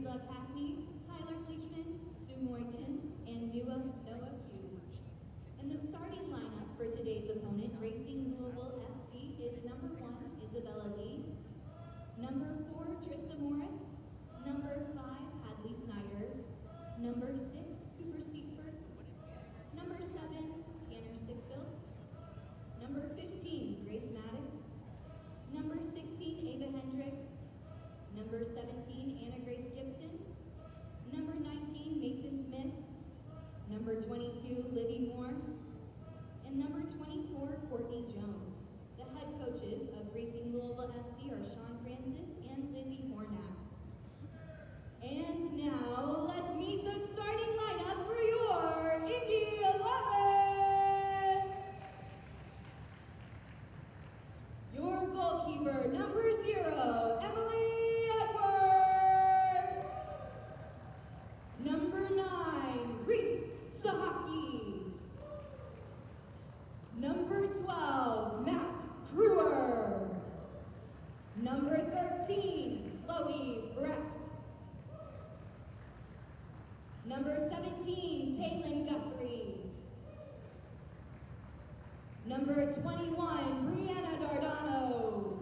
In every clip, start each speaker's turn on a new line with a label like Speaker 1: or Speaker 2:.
Speaker 1: Love Hackney, Tyler Fleechman, Sue Moyton, and Noah Hughes. And the starting lineup for today's opponent, Racing Louisville FC, is number 1, Isabella Lee, number 4, Trista Morris, number 5, Hadley Snyder, number 6, Cooper Steepford, number 7, Tanner Stickfield, number 15, Grace Maddox, number 16, Ava Hendrick, number 17, Anna Grace Gibson, number 19, Mason Smith, number 22, Livy Moore, and number 24, Courtney Jones. The head coaches of Racing Louisville FC are Sean Francis and Lizzie Hornack. And now, let's meet the starting lineup for your Indy 11! Your goalkeeper, number 0, Emily Edwards. Number 9, Reese Sahaki. Number 12, Matt Kruer. Number 13, Chloe Brett. Number 17, Taylin Guthrie. Number 21, Brianna Dardano.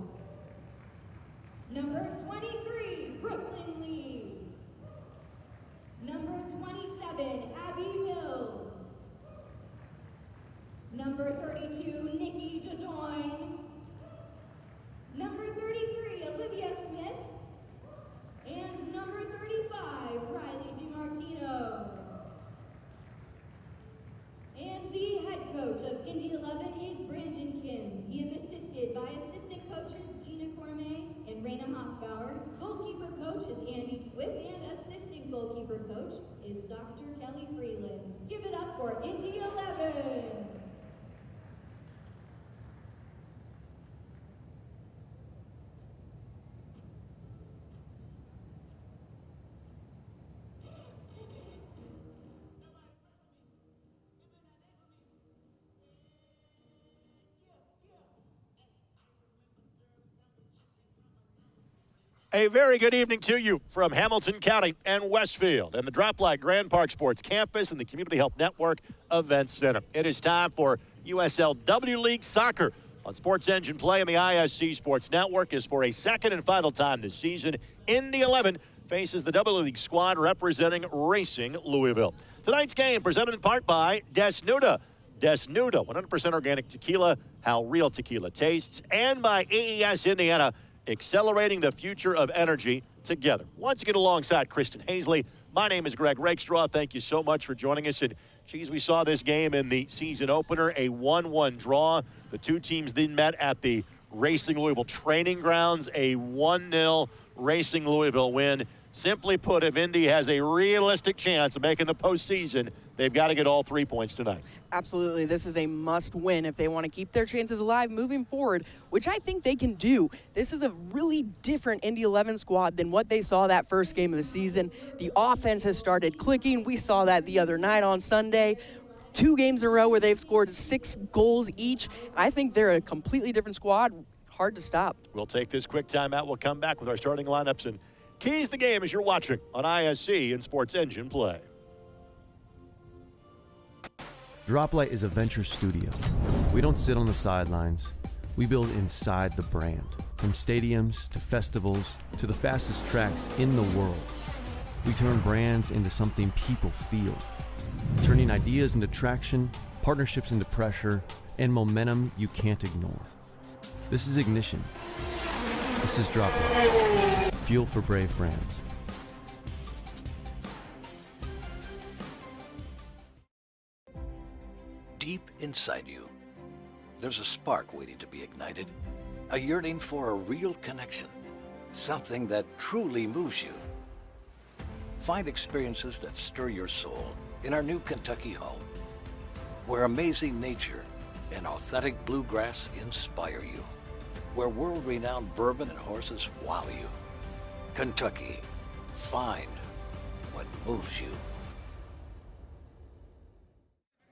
Speaker 1: Number 23, Brooklyn Lee. Number 27, Abby Mills. Number 32, Nikki Jadoin. Number 33, Olivia Smith. And number 35, Riley DiMartino. And the head coach of Indy 11 is Brandon Kim. He is assisted by assistant coaches Gina Cormier and Raina Hoffbauer. Goalkeeper coach is Andy Swift, and assistant goalkeeper coach is Dr. Kelly Freeland. Give it up for Indy 11.
Speaker 2: A very good evening to you from Hamilton County and Westfield and the Droplight Grand Park Sports Campus and the Community Health Network Event Center. It is time for USLW League Soccer on Sports Engine Play, and the ISC Sports Network is for a second and final time this season. Indy 11 faces the W League squad representing Racing Louisville. Tonight's game presented in part by Desnuda. Desnuda, 100% organic tequila, how real tequila tastes, and by AES Indiana, accelerating the future of energy together. Once again, alongside Kristen Hazley, my name is Greg Rakestraw. Thank you so much for joining us. And, geez, we saw this game in the season opener, a 1-1 draw. The two teams then met at the Racing Louisville training grounds, a 1-0 Racing Louisville win. Simply put, if Indy has a realistic chance of making the postseason, they've got to get all 3 points tonight.
Speaker 3: Absolutely. This is a must-win if they want to keep their chances alive moving forward, which I think they can do. This is a really different Indy 11 squad than what they saw that first game of the season. The offense has started clicking. We saw that the other night on Sunday. 2 games in a row where they've scored 6 goals each. I think they're a completely different squad. Hard to stop.
Speaker 2: We'll take this quick timeout. We'll come back with our starting lineups and keys the game as you're watching on ISC and Sports Engine Play.
Speaker 4: Droplight is a venture studio. We don't sit on the sidelines. We build inside the brand. From stadiums to festivals to the fastest tracks in the world. We turn brands into something people feel. Turning ideas into traction, partnerships into pressure, and momentum you can't ignore. This is Ignition. This is Droplight. Fuel for brave brands.
Speaker 5: Deep inside you, there's a spark waiting to be ignited, a yearning for a real connection, something that truly moves you. Find experiences that stir your soul in our new Kentucky home, where amazing nature and authentic bluegrass inspire you, where world-renowned bourbon and horses wow you. Kentucky, find what moves you.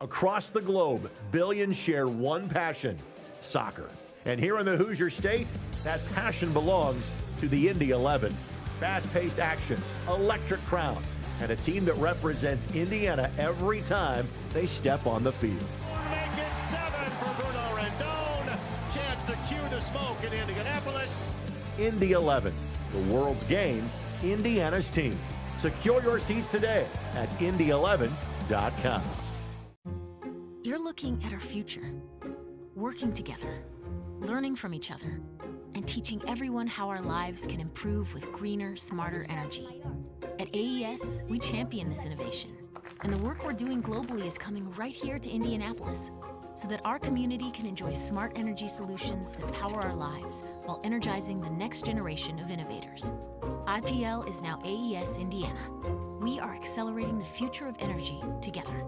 Speaker 2: Across the globe, billions share one passion, soccer. And here in the Hoosier State, that passion belongs to the Indy 11. fast-paced action, electric crowds, and a team that represents Indiana every time they step on the field. Make it 7 for Bruno Rendon. Chance to cue the smoke in Indianapolis. Indy 11, the world's game, Indiana's team. Secure your seats today at Indy11.com.
Speaker 6: You're looking at our future, working together, learning from each other, and teaching everyone how our lives can improve with greener, smarter energy. At AES, we champion this innovation, and the work we're doing globally is coming right here to Indianapolis, so that our community can enjoy smart energy solutions that power our lives while energizing the next generation of innovators. IPL is now AES Indiana. We are accelerating the future of energy together.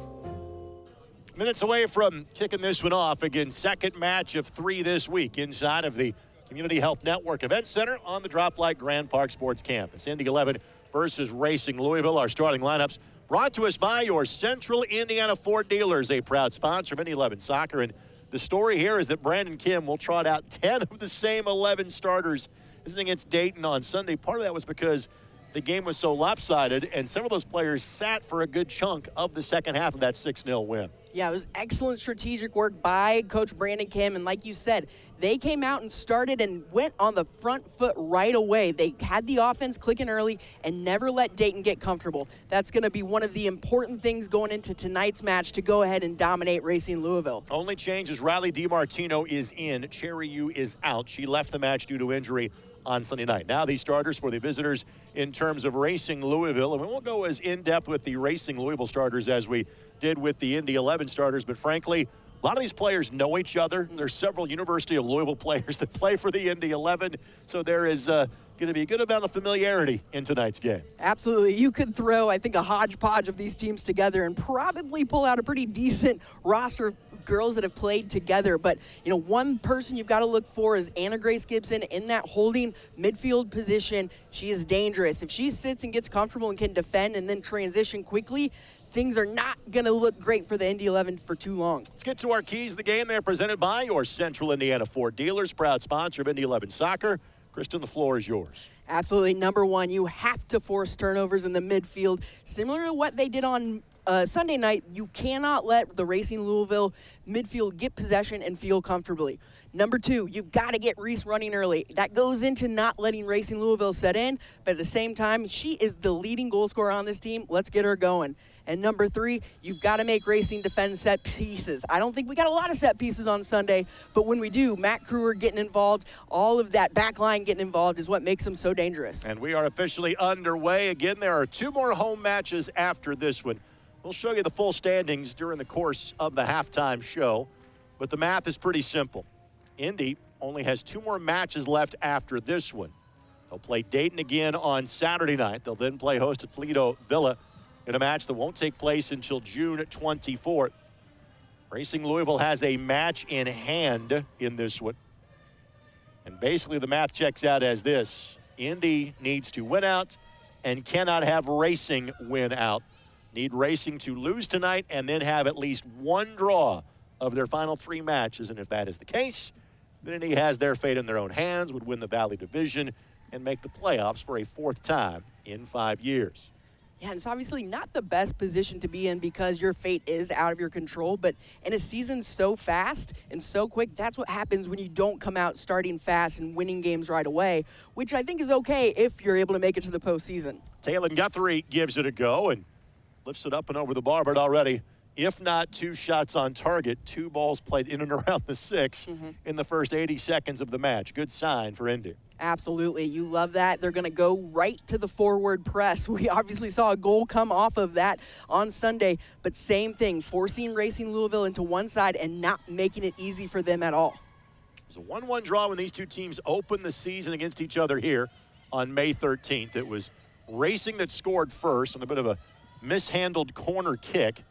Speaker 2: Minutes away from kicking this one off. Again, second match of 3 this week inside of the Community Health Network Event Center on the Drop Light Grand Park Sports Campus. Indy 11 versus Racing Louisville. Our starting lineups brought to us by your Central Indiana Ford dealers, a proud sponsor of Indy 11 soccer. And the story here is that Brandon Kim will trot out 10 of the same 11 starters against Dayton on Sunday. Part of that was because the game was so lopsided, and some of those players sat for a good chunk of the second half of that 6-0 win.
Speaker 3: Yeah, it was excellent strategic work by Coach Brandon Kim, and like you said, they came out and started and went on the front foot right away. They had the offense clicking early and never let Dayton get comfortable. That's going to be one of the important things going into tonight's match to go ahead and dominate Racing Louisville.
Speaker 2: Only change is Riley DiMartino is in. Cherry Yu is out. She left the match due to injury on Sunday night. Now these starters for the visitors in terms of Racing Louisville, and we won't go as in-depth with the Racing Louisville starters as we did with the Indy 11 starters, but frankly, a lot of these players know each other. There's several University of Louisville players that play for the Indy 11, so there is going to be a good amount of familiarity in tonight's game.
Speaker 3: Absolutely. You could throw, I think, a hodgepodge of these teams together and probably pull out a pretty decent roster of girls that have played together. But, you know, one person you've got to look for is Anna Grace Gibson in that holding midfield position. She is dangerous. If she sits and gets comfortable and can defend and then transition quickly, things are not going to look great for the Indy 11 for too long.
Speaker 2: Let's get to our keys of the game. They're presented by your Central Indiana Ford dealers, proud sponsor of Indy 11 soccer. Kristen, the floor is yours.
Speaker 3: Absolutely. Number one, you have to force turnovers in the midfield. Similar to what they did on Sunday night, you cannot let the Racing Louisville midfield get possession and feel comfortably. Number two, you've got to get Reese running early. That goes into not letting Racing Louisville set in, but at the same time, she is the leading goal scorer on this team. Let's get her going. And number three, you've got to make Racing defend set pieces. I don't think we got a lot of set pieces on Sunday, but when we do, Matt Kruger getting involved, all of that back line getting involved is what makes them so dangerous.
Speaker 2: And we are officially underway. Again, there are 2 more home matches after this one. We'll show you the full standings during the course of the halftime show, but the math is pretty simple. Indy only has 2 more matches left after this one. They'll play Dayton again on Saturday night. They'll then play host to Toledo Villa in a match that won't take place until June 24th. Racing Louisville has a match in hand in this one. And basically the math checks out as this. Indy needs to win out and cannot have Racing win out. Need Racing to lose tonight and then have at least 1 draw of their final 3 matches. And if that is the case, then Indy has their fate in their own hands, would win the Valley Division and make the playoffs for a 4th time in 5 years.
Speaker 3: Yeah, and it's obviously not the best position to be in because your fate is out of your control, but in a season so fast and so quick, that's what happens when you don't come out starting fast and winning games right away, which I think is okay if you're able to make it to the postseason.
Speaker 2: Taylor Guthrie gives it a go and lifts it up and over the bar, but already, if not 2 shots on target, 2 balls played in and around the 6 in the first 80 seconds of the match. Good sign for Indy.
Speaker 3: Absolutely. You love that. They're going to go right to the forward press. We obviously saw a goal come off of that on Sunday, but same thing, forcing Racing Louisville into one side and not making it easy for them at all.
Speaker 2: It was a 1-1 draw when these 2 teams opened the season against each other here on May 13th. It was Racing that scored first on a bit of a mishandled corner kick.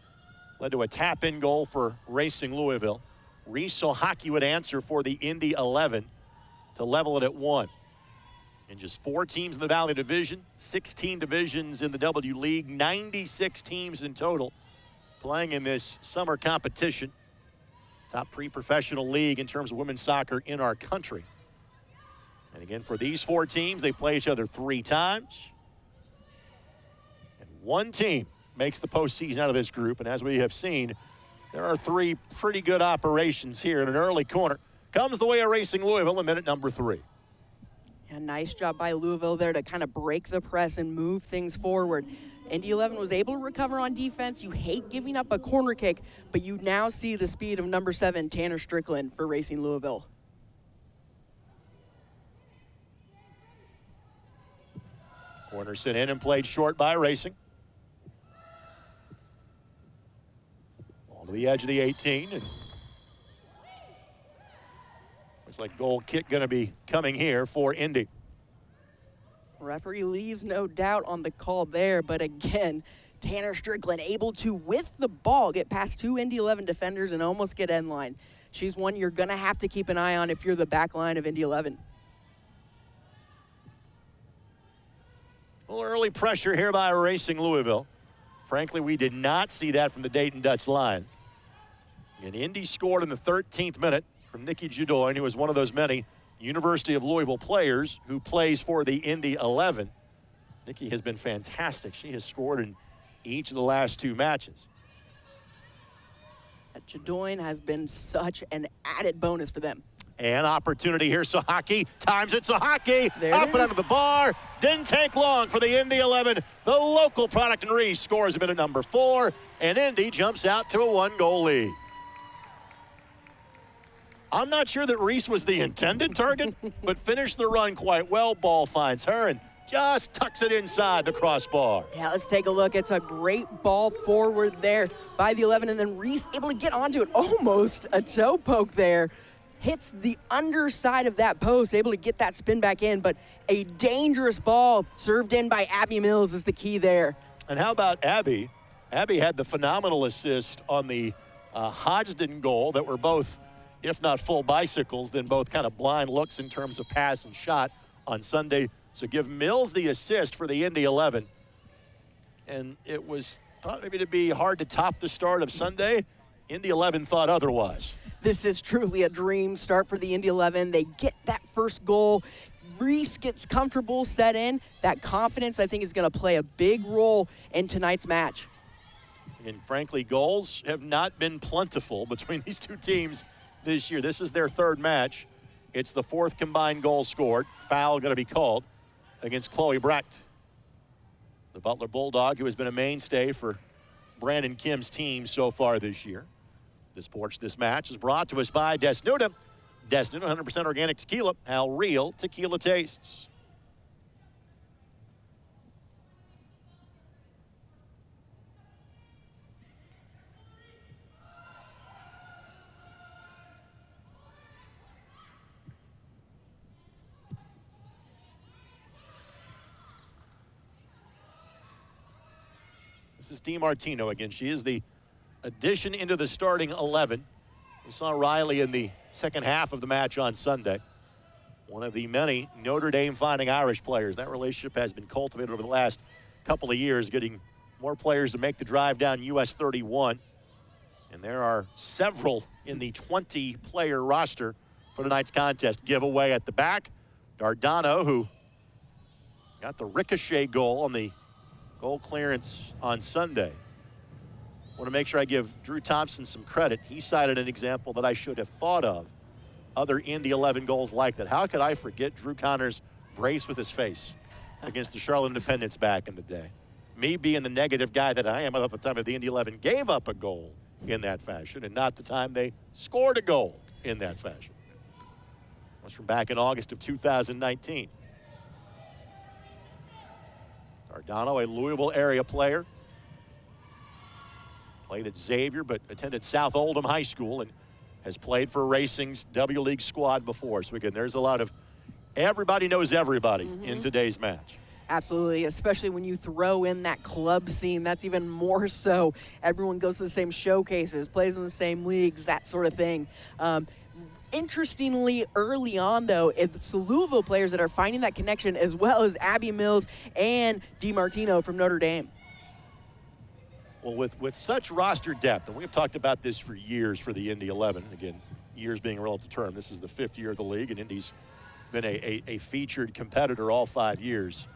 Speaker 2: Led to a tap-in goal for Racing Louisville. Reese Ohaki would answer for the Indy 11 to level it at 1. And just 4 teams in the Valley Division, 16 divisions in the W League, 96 teams in total playing in this summer competition. Top pre-professional league in terms of women's soccer in our country. And again, for these 4 teams, they play each other 3 times. And 1 team makes the postseason out of this group. And as we have seen, there are 3 pretty good operations here in an early corner. Comes the way of Racing Louisville in minute number 3.
Speaker 3: A nice job by Louisville there to kind of break the press and move things forward. Indy 11 was able to recover on defense. You hate giving up a corner kick, but you now see the speed of number 7, Tanner Strickland, for Racing Louisville.
Speaker 2: Corner sent in and played short by Racing. Ball to the edge of the 18. And looks like goal kick going to be coming here for Indy.
Speaker 3: Referee leaves no doubt on the call there, but again, Tanner Strickland able to, with the ball, get past 2 Indy 11 defenders and almost get end line. She's one you're going to have to keep an eye on if you're the back line of Indy 11.
Speaker 2: A little early pressure here by Racing Louisville. Frankly, we did not see that from the Dayton Dutch Lions. And Indy scored in the 13th minute from Nikki Judoin, who was one of those many University of Louisville players who plays for the Indy 11. Nikki has been fantastic. She has scored in each of the last 2 matches.
Speaker 3: That Judoin has been such an added bonus for them.
Speaker 2: And opportunity here, Sahaki times it, Sahaki
Speaker 3: There
Speaker 2: up
Speaker 3: it
Speaker 2: and
Speaker 3: is.
Speaker 2: under the bar. Didn't take long for the Indy 11. The local product and Reese scores in minute number 4, and Indy jumps out to a 1-goal lead. I'm not sure that Reese was the intended target, but finished the run quite well. Ball finds her and just tucks it inside the crossbar.
Speaker 3: Yeah, let's take a look. It's a great ball forward there by the 11, and then Reese able to get onto it. Almost a toe poke there. Hits the underside of that post, able to get that spin back in, but a dangerous ball served in by Abby Mills is the key there.
Speaker 2: And how about Abby? Abby had the phenomenal assist on the Hodgson goal that were both, if not full bicycles, then both kind of blind looks in terms of pass and shot on Sunday. So give Mills the assist for the Indy 11. And it was thought maybe to be hard to top the start of Sunday. Indy 11 thought otherwise.
Speaker 3: This is truly a dream start for the Indy 11. They get that first goal. Reese gets comfortable, set in. That confidence, I think, is going to play a big role in tonight's match.
Speaker 2: And frankly, goals have not been plentiful between these 2 teams this year. This is their 3rd match. It's the 4th combined goal scored. Foul going to be called against Chloe Brecht, the Butler Bulldog, who has been a mainstay for Brandon Kim's team so far this year. This match is brought to us by Desnuda. Desnuda, 100% organic tequila. How real tequila tastes. This is DiMartino again. She is the addition into the starting 11. We saw Riley in the second half of the match on Sunday. One of the many Notre Dame Fighting Irish players. That relationship has been cultivated over the last couple of years, getting more players to make the drive down US 31. And there are several in the 20-player roster for tonight's contest. Giveaway at the back. Dardano, who got the ricochet goal on the goal clearance on Sunday. Want to make sure I give Drew Thompson some credit. He cited an example that I should have thought of. Other Indy 11 goals like that. How could I forget Drew Connor's brace with his face against the Charlotte Independents back in the day? Me being the negative guy that I am at the time of the Indy 11 gave up a goal in that fashion, and not the time they scored a goal in that fashion. It was from back in August of 2019. Dardano, a Louisville area player. Played at Xavier, but attended South Oldham High School and has played for Racing's W League squad before. So again, there's a lot of everybody knows everybody in today's match.
Speaker 3: Absolutely, especially when you throw in that club scene. That's even more so. Everyone goes to the same showcases, plays in the same leagues, that sort of thing. Interestingly, early on, though, it's the Louisville players that are finding that connection, as well as Abby Mills and DiMartino from Notre Dame.
Speaker 2: Well, with such roster depth, and we've talked about this for years for the Indy 11, again, years being a relative term, this is the 5th year of the league, and Indy's been a featured competitor all 5 years.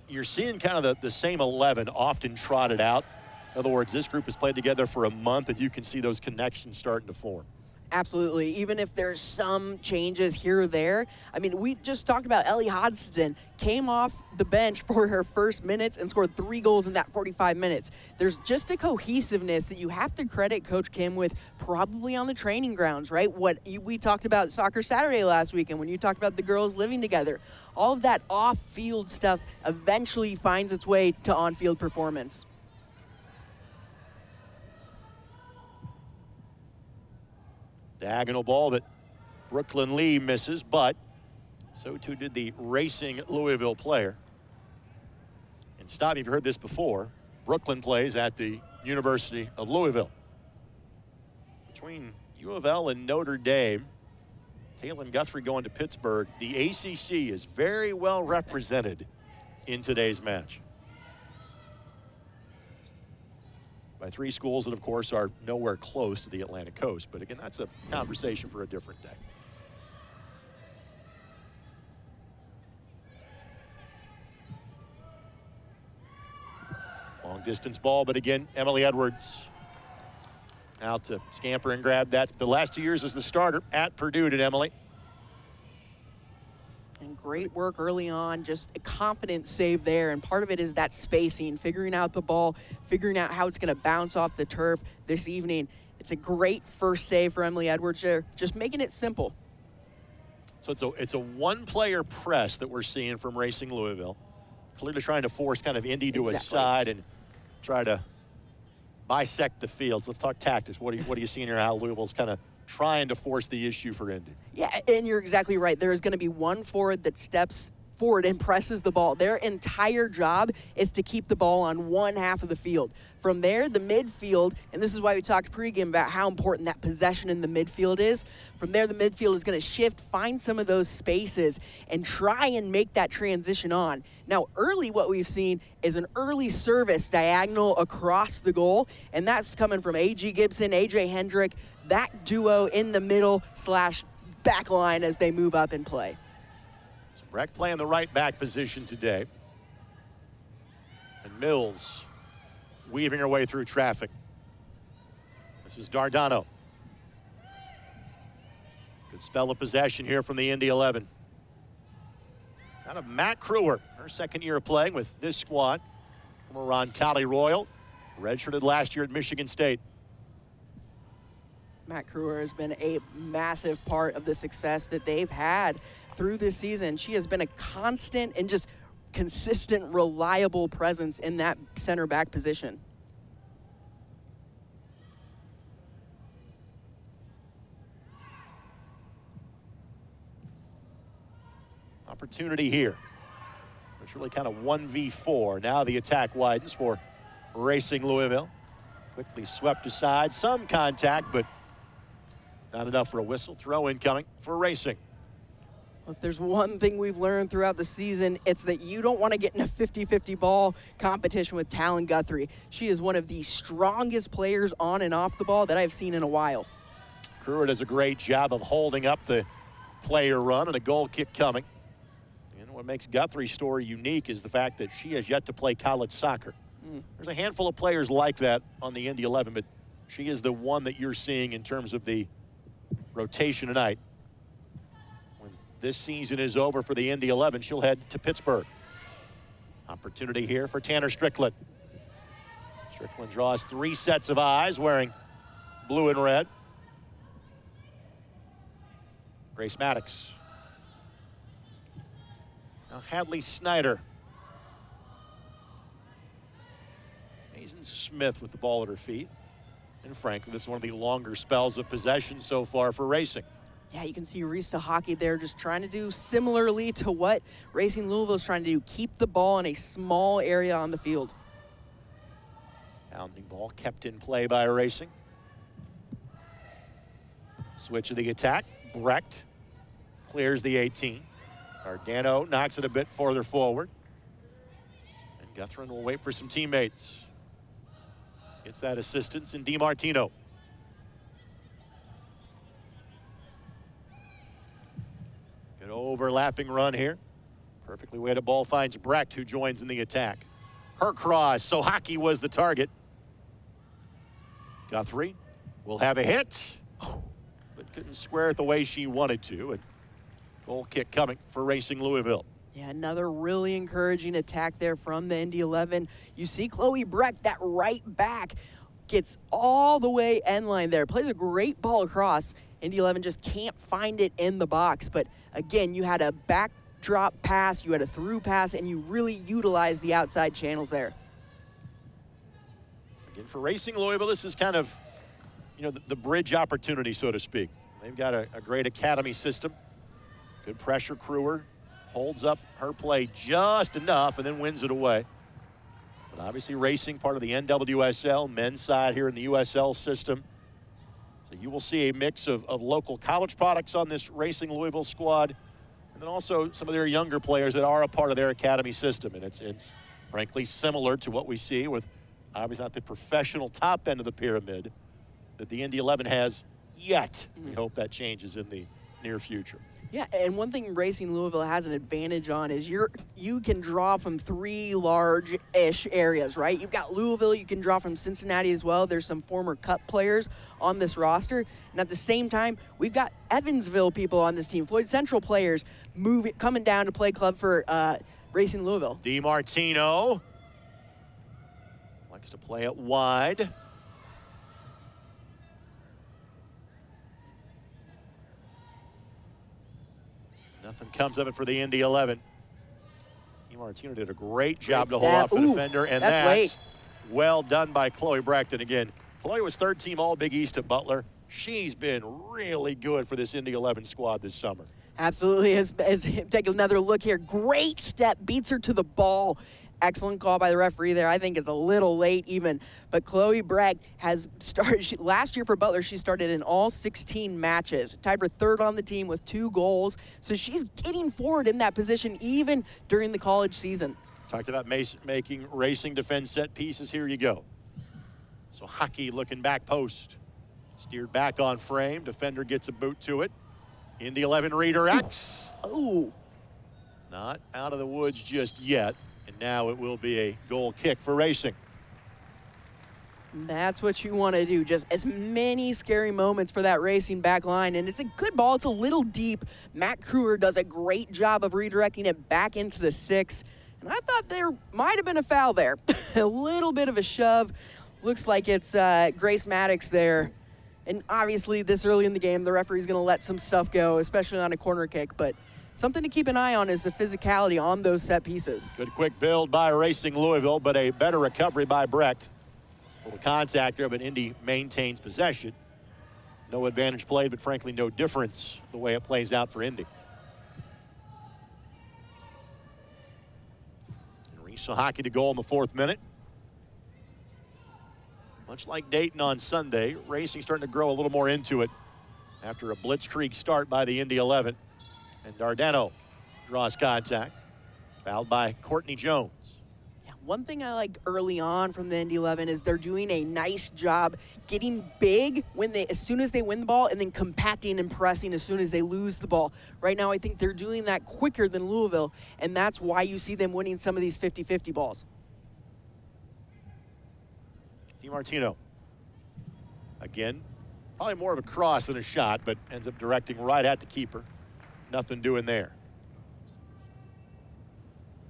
Speaker 2: You're seeing kind of the same 11 often trotted out. In other words, this group has played together for a month, and you can see those connections starting to form.
Speaker 3: Absolutely. Even if there's some changes here or there. I mean, we just talked about Ellie Hodgson came off the bench for her first minutes and scored 3 goals in that 45 minutes. There's just a cohesiveness that you have to credit Coach Kim with, probably on the training grounds, right? We talked about Soccer Saturday last weekend when you talked about the girls living together. All of that off-field stuff eventually finds its way to on-field performance.
Speaker 2: Diagonal ball that Brooklyn Lee misses, but so too did the racing Louisville player. And stop, you've heard this before, Brooklyn plays at the University of Louisville. Between U of L and Notre Dame, Taylor Guthrie going to Pittsburgh, the ACC is very well represented in today's match. By 3 schools that, of course, are nowhere close to the Atlantic coast. But again, that's a conversation for a different day. Long distance ball, but again, Emily Edwards out to scamper and grab that. The last 2 years as the starter at Purdue, did Emily.
Speaker 3: And great work early on, just a confident save there. And part of it is that spacing, figuring out the ball, figuring out how it's going to bounce off the turf this evening. It's a great first save for Emily Edwards there, just making it simple.
Speaker 2: So it's a one-player press that we're seeing from Racing Louisville. Clearly trying to force kind of Indy to a side and try to bisect the field. So let's talk tactics. What do you see in here, how Louisville's kind of trying to force the issue for Indy?
Speaker 3: Yeah, and you're exactly right. There is going to be one forward that steps forward and presses the ball. Their entire job is to keep the ball on one half of the field. From there, the midfield, and this is why we talked pregame about how important that possession in the midfield is. From there, the midfield is going to shift, find some of those spaces, and try and make that transition on. Now, early what we've seen is an early service diagonal across the goal, and that's coming from A.G. Gibson, A.J. Hendrick, that duo in the middle / back line as they move up and play.
Speaker 2: So Breck playing the right back position today. And Mills weaving her way through traffic. This is Dardano. Good spell of possession here from the Indy 11. Out of Matt Crewer, her second year of playing with this squad from Roncalli Royal, redshirted last year at Michigan State.
Speaker 3: Matt Crewer has been a massive part of the success that they've had through this season. She has been a constant and just consistent, reliable presence in that center back position.
Speaker 2: Opportunity here. It's really kind of 1v4. Now the attack widens for Racing Louisville. Quickly swept aside. Some contact, but not enough for a whistle. Throw incoming for Racing.
Speaker 3: If there's one thing we've learned throughout the season, it's that you don't want to get in a 50-50 ball competition with Talon Guthrie. She is one of the strongest players on and off the ball that I've seen in a while.
Speaker 2: Crewer does a great job of holding up the player run, and a goal kick coming. And what makes Guthrie's story unique is the fact that she has yet to play college soccer. There's a handful of players like that on the Indy 11, but she is the one that you're seeing in terms of the rotation tonight. This season is over for the Indy 11. She'll head to Pittsburgh. Opportunity here for Tanner Strickland. Strickland draws 3 sets of eyes wearing blue and red. Grace Maddox. Now Hadley Snyder. Mason Smith with the ball at her feet. And frankly, this is one of the longer spells of possession so far for Racing.
Speaker 3: Yeah, you can see Risa Hockey there just trying to do similarly to what Racing Louisville is trying to do. Keep the ball in a small area on the field.
Speaker 2: Pounding ball kept in play by Racing. Switch of the attack. Brecht clears the 18. Cardano knocks it a bit farther forward. And Guthrie will wait for some teammates. Gets that assistance in DiMartino. An overlapping run here. Perfectly weighted ball finds Brecht, who joins in the attack. Her cross, so Hockey was the target. Guthrie will have a hit, but couldn't square it the way she wanted to. And goal kick coming for Racing Louisville.
Speaker 3: Yeah, another really encouraging attack there from the Indy 11. You see Chloe Brecht, that right back, gets all the way end line there. Plays a great ball across. Indy 11 just can't find it in the box. But again, you had a backdrop pass, you had a through pass, and you really utilized the outside channels there.
Speaker 2: Again, for Racing Louisville, this is kind of, the bridge opportunity, so to speak. They've got a great academy system. Good pressure crewer. Holds up her play just enough and then wins it away. But obviously Racing, part of the NWSL, men's side here in the USL system. So you will see a mix of local college products on this Racing Louisville squad, and then also some of their younger players that are a part of their academy system. And it's frankly similar to what we see with obviously not the professional top end of the pyramid that the Indy 11 has yet. We hope that changes in the near future.
Speaker 3: Yeah, and one thing Racing Louisville has an advantage on is you can draw from 3 large-ish areas, right? You've got Louisville, you can draw from Cincinnati as well. There's some former Cup players on this roster. And at the same time, we've got Evansville people on this team, Floyd Central players coming down to play club for Racing Louisville.
Speaker 2: DiMartino likes to play it wide. Nothing comes of it for the Indy 11. DiMartino did a great job to hold off the defender, and that's
Speaker 3: late.
Speaker 2: Well done by Chloe Brecht. And again, Chloe was third team All Big East at Butler. She's been really good for this Indy 11 squad this summer.
Speaker 3: Absolutely. As take another look here. Great step, beats her to the ball. Excellent call by the referee there. I think it's a little late even. But Chloe Brecht has started, last year for Butler, she started in all 16 matches. Tied for third on the team with 2 goals. So she's getting forward in that position even during the college season.
Speaker 2: Talked about making Racing defend set pieces. Here you go. So Hockey looking back post. Steered back on frame. Defender gets a boot to it. Indy 11 redirects.
Speaker 3: Oh.
Speaker 2: Not out of the woods just yet. And now it will be a goal kick for Racing.
Speaker 3: That's what you want to do. Just as many scary moments for that Racing back line. And it's a good ball. It's a little deep. Matt Kruger does a great job of redirecting it back into the 6. And I thought there might have been a foul there. A little bit of a shove. Looks like it's Grace Maddox there. And obviously this early in the game, the referee's going to let some stuff go, especially on a corner kick. But something to keep an eye on is the physicality on those set pieces.
Speaker 2: Good quick build by Racing Louisville, but a better recovery by Brecht. A little contact there, but Indy maintains possession. No advantage played, but frankly no difference the way it plays out for Indy. And Risa Hockey to goal in the 4th minute. Much like Dayton on Sunday, Racing starting to grow a little more into it after a blitzkrieg start by the Indy 11. And Dardano draws contact. Fouled by Courtney Jones.
Speaker 3: Yeah, one thing I like early on from the Indy 11 is they're doing a nice job getting big as soon as they win the ball and then compacting and pressing as soon as they lose the ball. Right now, I think they're doing that quicker than Louisville, and that's why you see them winning some of these 50-50 balls.
Speaker 2: DiMartino. Again, probably more of a cross than a shot, but ends up directing right at the keeper. Nothing doing there.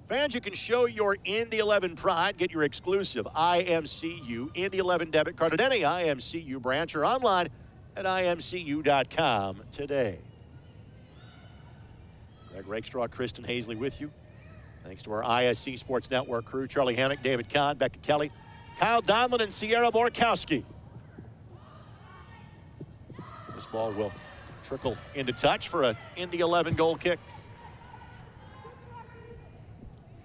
Speaker 2: Fans, you can show your Indy 11 pride. Get your exclusive IMCU Indy 11 debit card at any IMCU branch or online at imcu.com today. Greg Rakestraw, Kristen Hazley with you. Thanks to our ISC Sports Network crew, Charlie Hammock, David Kahn, Becca Kelly, Kyle Donlin, and Sierra Borkowski. This ball will trickle into touch for an Indy 11 goal kick.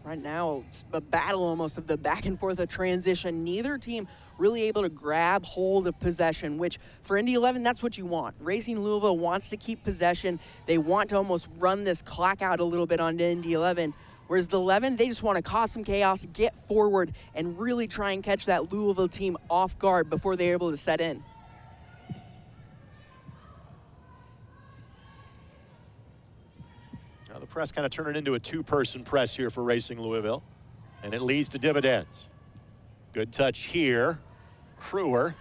Speaker 3: Right now, it's a battle almost of the back and forth of transition. Neither team really able to grab hold of possession, which for Indy 11, that's what you want. Racing Louisville wants to keep possession. They want to almost run this clock out a little bit on Indy 11. Whereas the 11, they just want to cause some chaos, get forward, and really try and catch that Louisville team off guard before they're able to set in.
Speaker 2: press kind of turning into a two-person press here for Racing Louisville, and it leads to dividends. Good touch here. Kruer.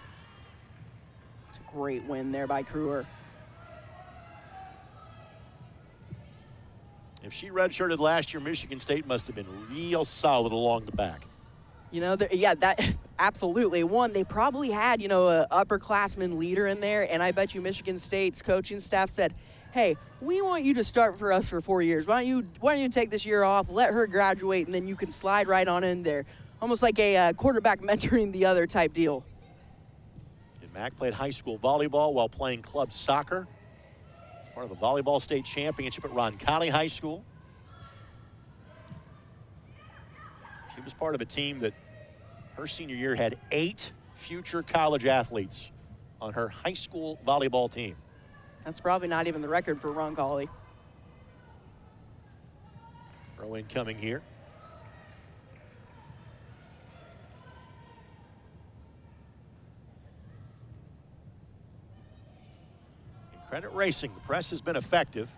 Speaker 3: It's a great win there by Kruer.
Speaker 2: If she redshirted last year, Michigan State must have been real solid along the back.
Speaker 3: You know, yeah, that absolutely. One, they probably had, you know, a upperclassman leader in there, and I bet you Michigan State's coaching staff said, hey, we want you to start for us for 4 years. Why don't you take this year off, let her graduate, and then you can slide right on in there. Almost like a quarterback mentoring the other type deal.
Speaker 2: And Mac played high school volleyball while playing club soccer. He's part of the volleyball state championship at Roncalli High School. She was part of a team that her senior year had 8 future college athletes on her high school volleyball team.
Speaker 3: That's probably not even the record for Roncalli.
Speaker 2: Throw in coming here. And credit Racing. The press has been effective.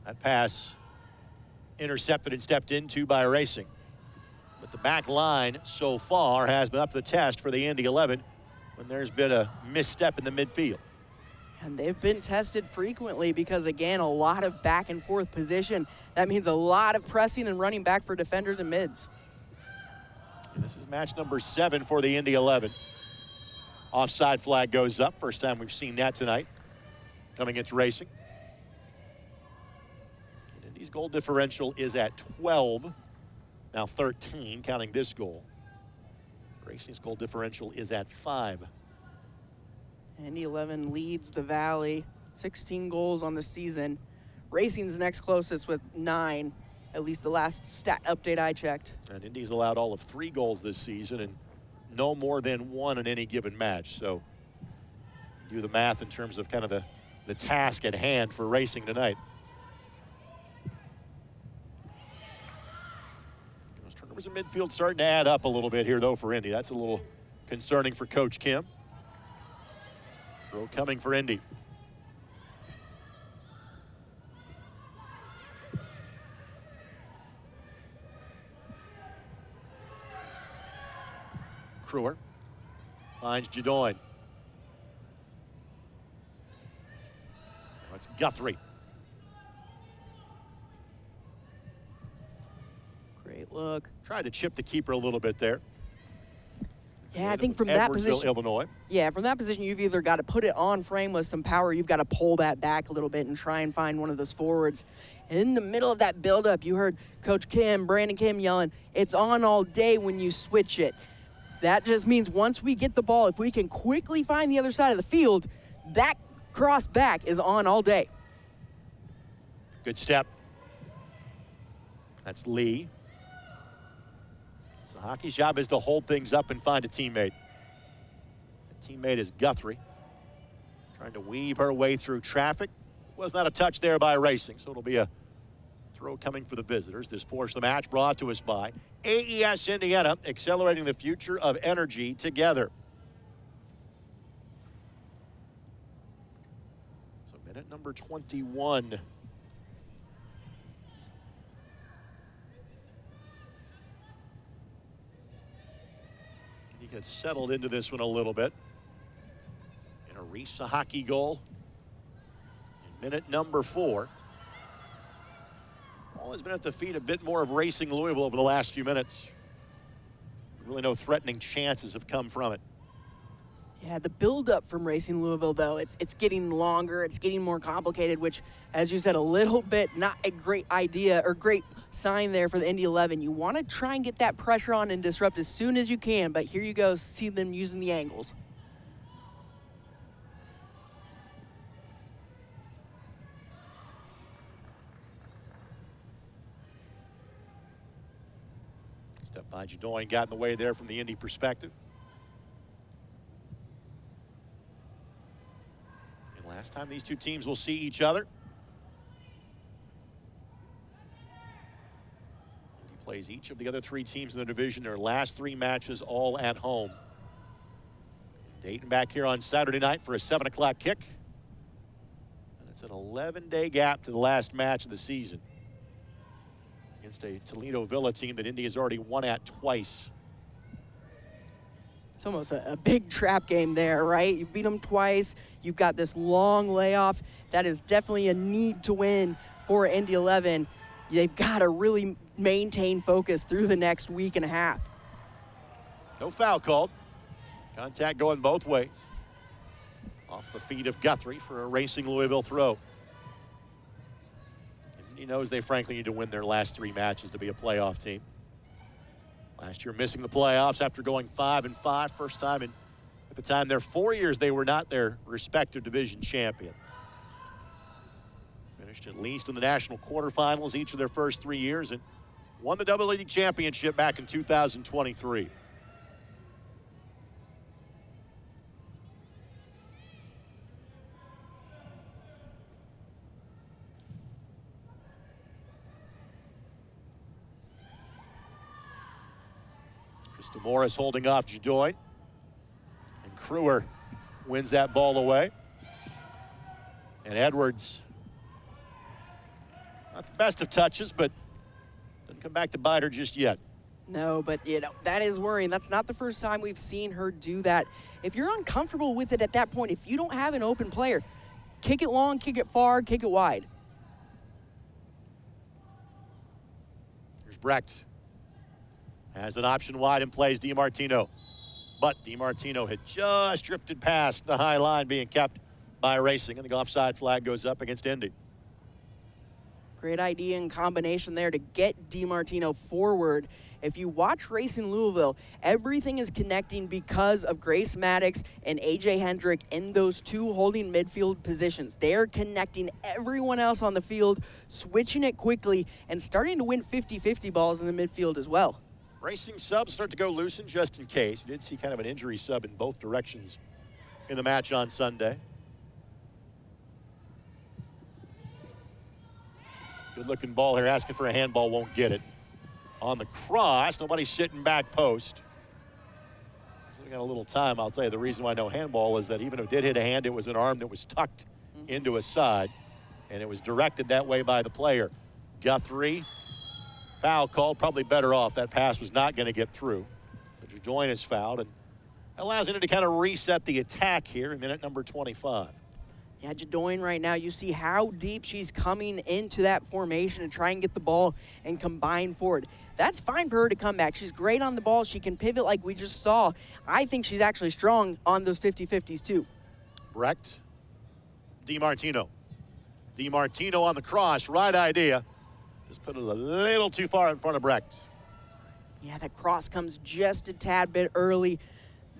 Speaker 2: That pass intercepted and stepped into by Racing. But the back line so far has been up to the test for the Indy 11 when there's been a misstep in the midfield.
Speaker 3: And they've been tested frequently because, again, a lot of back and forth position. That means a lot of pressing and running back for defenders and mids.
Speaker 2: And this is match number 7 for the Indy 11. Offside flag goes up. First time we've seen that tonight. Coming against Racing. And Indy's goal differential is at 12. Now 13, counting this goal. Racing's goal differential is at 5.
Speaker 3: Indy 11 leads the Valley, 16 goals on the season. Racing's next closest with 9, at least the last stat update I checked.
Speaker 2: And Indy's allowed all of 3 goals this season and no more than 1 in any given match. So do the math in terms of kind of the task at hand for Racing tonight. Those turnovers in midfield starting to add up a little bit here, though, for Indy. That's a little concerning for Coach Kim. Throw coming for Indy. Kruer finds Jadoin. Now it's Guthrie.
Speaker 3: Great look.
Speaker 2: Tried to chip the keeper a little bit there.
Speaker 3: Yeah, I think from that position,
Speaker 2: Illinois.
Speaker 3: Yeah, from that position, you've either got to put it on frame with some power, you've got to pull that back a little bit and try and find one of those forwards. In the middle of that buildup, you heard Coach Kim, Brandon Kim yelling, it's on all day when you switch it. That just means once we get the ball, if we can quickly find the other side of the field, that cross back is on all day.
Speaker 2: Good step. That's Lee. So hockey's job is to hold things up and find a teammate. The teammate is Guthrie. Trying to weave her way through traffic. Was not a touch there by Racing, so it'll be a throw coming for the visitors. This portion of the match brought to us by AES Indiana, accelerating the future of energy together. So minute number 21. He gets settled into this one a little bit. And a Reese hockey goal in minute number 4. Ball has been at the feet a bit more of Racing Louisville over the last few minutes. Really no threatening chances have come from it.
Speaker 3: Yeah, the build-up from Racing Louisville, though, it's getting longer, it's getting more complicated, which, as you said, a little bit not a great idea or great sign there for the Indy 11. You want to try and get that pressure on and disrupt as soon as you can, but here you go, see them using the angles.
Speaker 2: Step by Jadoin, got in the way there from the Indy perspective. Last time these two teams will see each other. He plays each of the other 3 teams in the division, their last 3 matches all at home. Dayton back here on Saturday night for a 7 o'clock kick. And It's an 11-day gap to the last match of the season against a Toledo Villa team that Indy has already won at twice.
Speaker 3: It's almost a big trap game there, right? You beat them twice. You've got this long layoff. That is definitely a need to win for Indy 11. They've got to really maintain focus through the next week and a half.
Speaker 2: No foul called. Contact going both ways. Off the feet of Guthrie for a racing Louisville throw. And he knows they frankly need to win their last 3 matches to be a playoff team. Last year missing the playoffs after going 5-5. First time in, at the time, their 4 years they were not their respective division champion. Finished at least in the national quarterfinals each of their first 3 years and won the Double League Championship back in 2023. Krista Morris holding off Jadoin. And Kruer wins that ball away. And Edwards, not the best of touches, but doesn't come back to bite her just yet.
Speaker 3: No, but that is worrying. That's not the first time we've seen her do that. If you're uncomfortable with it at that point, if you don't have an open player, kick it long, kick it far, kick it wide.
Speaker 2: Here's Brecht. Has an option wide and plays DiMartino. But DiMartino had just drifted past the high line, being kept by Racing, and the offside flag goes up against Indy.
Speaker 3: Great idea and combination there to get DiMartino forward. If you watch Racing Louisville, everything is connecting because of Grace Maddox and AJ Hendrick in those 2 holding midfield positions. They're connecting everyone else on the field, switching it quickly, and starting to win 50-50 balls in the midfield as well.
Speaker 2: Racing subs start to go loosen just in case. We did see kind of an injury sub in both directions in the match on Sunday. Good looking ball here, asking for a handball, won't get it. On the cross, nobody's sitting back post. So we got a little time. I'll tell you the reason why no handball is that even if it did hit a hand, it was an arm that was tucked into a side, and it was directed that way by the player. Guthrie, foul called, probably better off. That pass was not going to get through. So Jadoin is fouled, and allows him to kind of reset the attack here in minute number 25.
Speaker 3: Yeah, Jadoin right now, you see how deep she's coming into that formation and try and get the ball and combine forward. That's fine for her to come back. She's great on the ball. She can pivot like we just saw. I think she's actually strong on those 50-50s too.
Speaker 2: Brecht, DiMartino. DiMartino on the cross, right idea. Just put it a little too far in front of Brecht.
Speaker 3: Yeah, that cross comes just a tad bit early.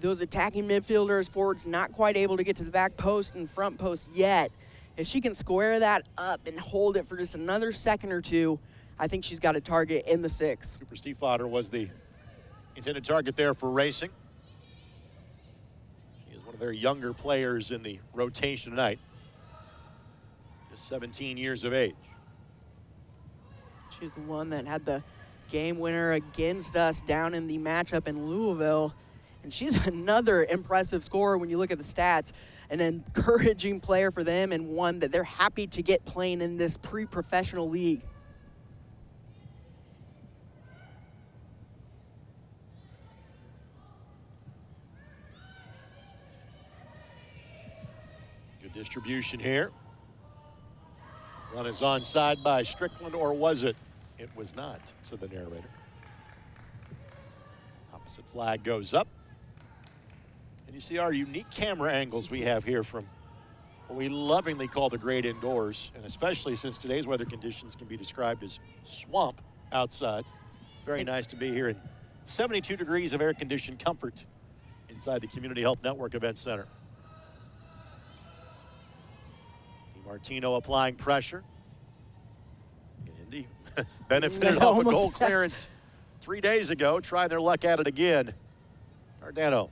Speaker 3: Those attacking midfielders, forwards, not quite able to get to the back post and front post yet. If she can square that up and hold it for just another second or two, I think she's got a target in the 6.
Speaker 2: Cooper Stiefvater was the intended target there for Racing. She is one of their younger players in the rotation tonight. Just 17 years of age.
Speaker 3: She's the one that had the game winner against us down in the matchup in Louisville. And she's another impressive scorer when you look at the stats. An encouraging player for them and one that they're happy to get playing in this pre-professional league.
Speaker 2: Good distribution here. Run is onside by Strickland, or was it? It was not, said the narrator. Opposite flag goes up. And you see our unique camera angles we have here from what we lovingly call the great indoors, and especially since today's weather conditions can be described as swamp outside. Very nice to be here in 72 degrees of air-conditioned comfort inside the Community Health Network Event Center. DiMartino applying pressure. Indy benefited off a goal clearance 3 days ago. Trying their luck at it again. Ardano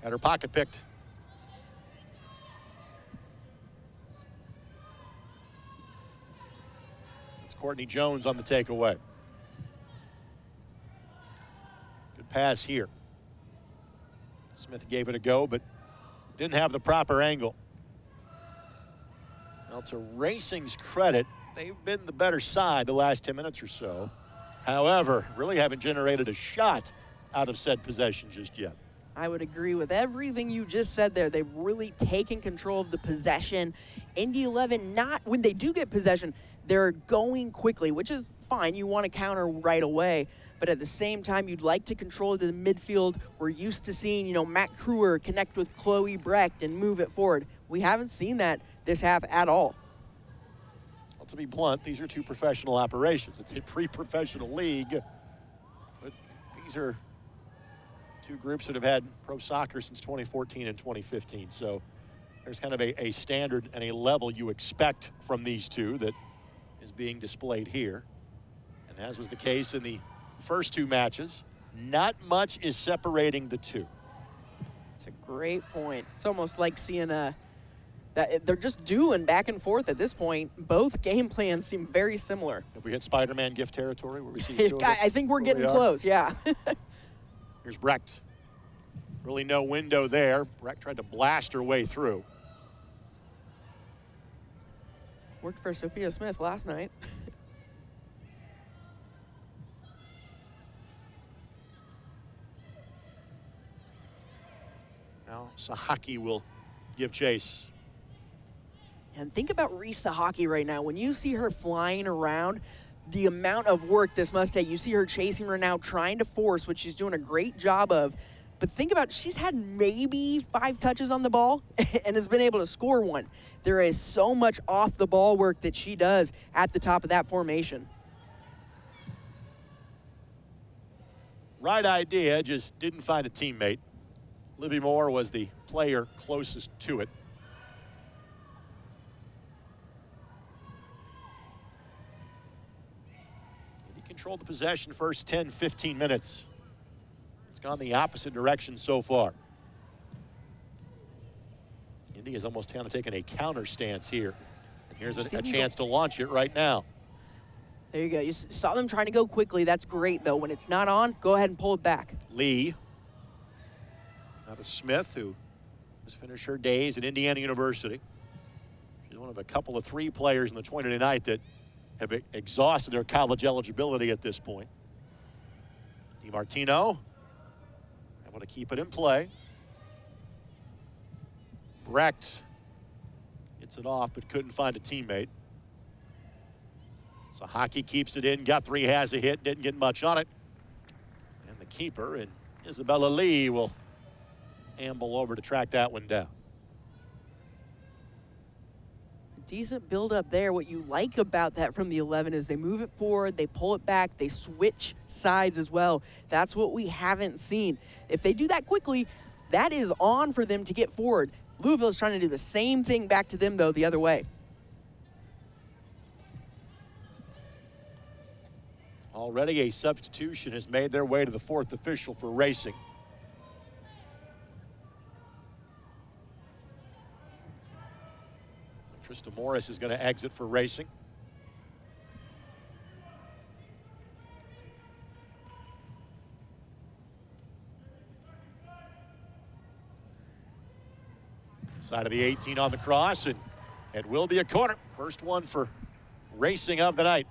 Speaker 2: had her pocket picked. It's Courtney Jones on the takeaway. Good pass here. Smith gave it a go, but didn't have the proper angle. Well, to Racing's credit, they've been the better side the last 10 minutes or so. However, really haven't generated a shot out of said possession just yet.
Speaker 3: I would agree with everything you just said there. They've really taken control of the possession. Indy 11, when they do get possession, they're going quickly, which is fine. You want to counter right away. But at the same time, you'd like to control the midfield. We're used to seeing, Matt Kruer connect with Chloe Brecht and move it forward. We haven't seen that this half at all.
Speaker 2: Well, to be blunt, these are two professional operations. It's a pre-professional league. But these are two groups that have had pro soccer since 2014 and 2015. So there's kind of a standard and a level you expect from these two that is being displayed here. And as was the case in the first two matches, not much is separating the two.
Speaker 3: It's a great point. It's almost like seeing that they're just dueling back and forth at this point. Both game plans seem very similar.
Speaker 2: Have we hit Spider-Man gift territory where we see each other?
Speaker 3: I think we're getting close, yeah.
Speaker 2: Here's Brecht. Really no window there. Brecht tried to blast her way through.
Speaker 3: Worked for Sophia Smith last night.
Speaker 2: Now Sahaki will give chase.
Speaker 3: And think about Reese Sahaki right now. When you see her flying around, the amount of work this must take. You see her chasing her now, trying to force, which she's doing a great job of. But think about, she's had maybe 5 touches on the ball and has been able to score one. There is so much off the ball work that she does at the top of that formation.
Speaker 2: Right idea, just didn't find a teammate. Libby Moore was the player closest to it. He controlled the possession first 10, 15 minutes. It's gone the opposite direction so far. Indy has almost kind of taken a counter stance here. And here's a chance to launch it right now.
Speaker 3: There you go. You saw them trying to go quickly. That's great, though. When it's not on, go ahead and pull it back.
Speaker 2: Lee. Now to Smith, who has finished her days at Indiana University. She's one of a couple of 3 players in the 20 tonight that have exhausted their college eligibility at this point. DiMartino able to keep it in play. Brecht gets it off but couldn't find a teammate. So Hockey keeps it in. Guthrie has a hit, didn't get much on it. And the keeper, and Isabella Lee, will amble over to track that one down.
Speaker 3: Decent build up there. What you like about that from the 11 is they move it forward, they pull it back, they switch sides as well. That's what we haven't seen. If they do that quickly, that is on for them to get forward. Louisville is trying to do the same thing back to them, though, the other way.
Speaker 2: Already a substitution has made their way to the 4th official for Racing. Trista Morris is going to exit for Racing. Side of the 18 on the cross, and it will be a corner. First one for Racing of the night.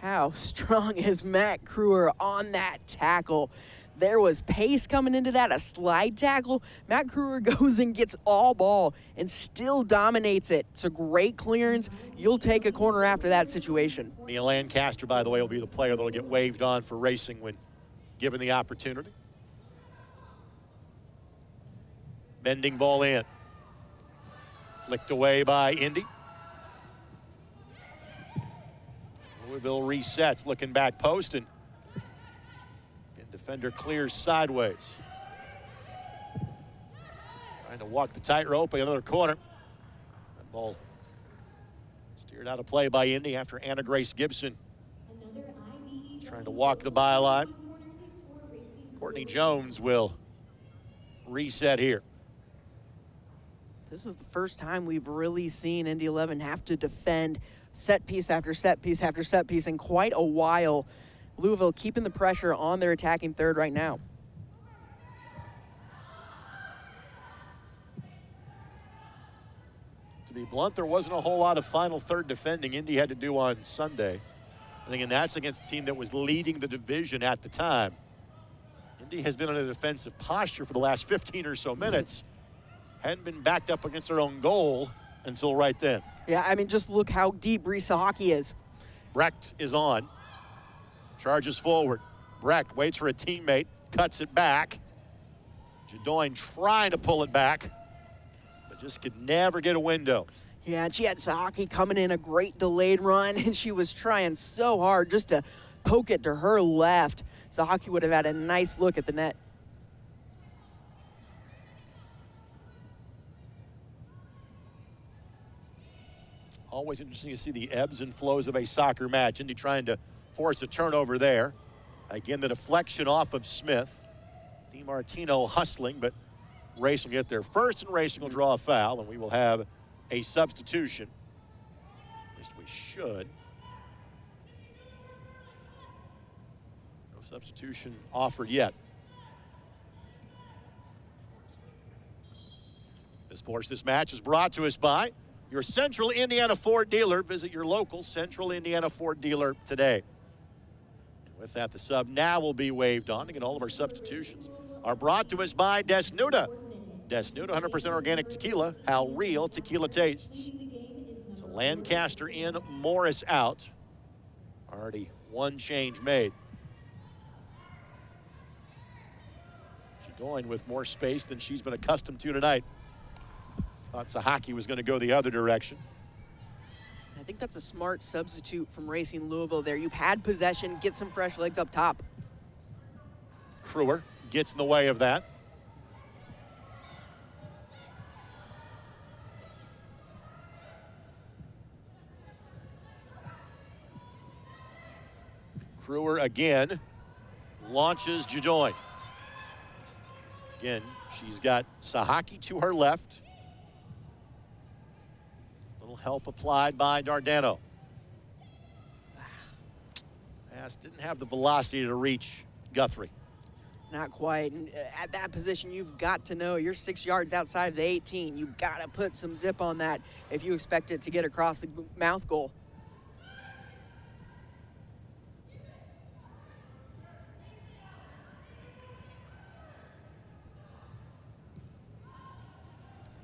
Speaker 3: How strong is Matt Kruer on that tackle? There was pace coming into that, a slide tackle. Matt Kruer goes and gets all ball and still dominates it. It's a great clearance. You'll take a corner after that situation.
Speaker 2: Mia Lancaster, by the way, will be the player that will get waved on for Racing when given the opportunity. Bending ball in. Flicked away by Indy. Louisville resets, looking back post, and defender clears sideways. Trying to walk the tightrope, another corner. That ball steered out of play by Indy after Anna Grace Gibson trying to walk the byline. Courtney Jones will reset here.
Speaker 3: This is the first time we've really seen Indy 11 have to defend set piece after set piece after set piece in quite a while. Louisville keeping the pressure on their attacking third right now.
Speaker 2: To be blunt, there wasn't a whole lot of final third defending Indy had to do on Sunday. And again, that's against the team that was leading the division at the time. Indy has been in a defensive posture for the last 15 or so minutes. Hadn't been backed up against their own goal until right then.
Speaker 3: Yeah, I mean, just look how deep Hockey is.
Speaker 2: Brecht is on. Charges forward. Brecht waits for a teammate, cuts it back. Jadoin trying to pull it back, but just could never get a window.
Speaker 3: Yeah, and she had Sahaki coming in a great delayed run, and she was trying so hard just to poke it to her left. Sahaki would have had a nice look at the net.
Speaker 2: Always interesting to see the ebbs and flows of a soccer match. Indy trying to force a turnover there. Again, the deflection off of Smith. DiMartino hustling, but Racing will get there first, and Racing will draw a foul, and we will have a substitution. At least we should. No substitution offered yet. This match is brought to us by your Central Indiana Ford dealer. Visit your local Central Indiana Ford dealer today. And with that, the sub now will be waved on. Again, all of our substitutions are brought to us by Desnuda. Desnuda, 100% organic tequila, how real tequila tastes. So Lancaster in, Morris out. Already one change made. Jadoin with more space than she's been accustomed to tonight. Thought Sahaki was going to go the other direction.
Speaker 3: I think that's a smart substitute from Racing Louisville there. You've had possession, get some fresh legs up top.
Speaker 2: Kruer gets in the way of that. Kruer again launches Jadoin. Again, she's got Sahaki to her left. Little help applied by Dardano. Pass didn't have the velocity to reach Guthrie.
Speaker 3: Not quite. And at that position, you've got to know you're 6 yards outside of the 18. You've got to put some zip on that if you expect it to get across the mouth goal.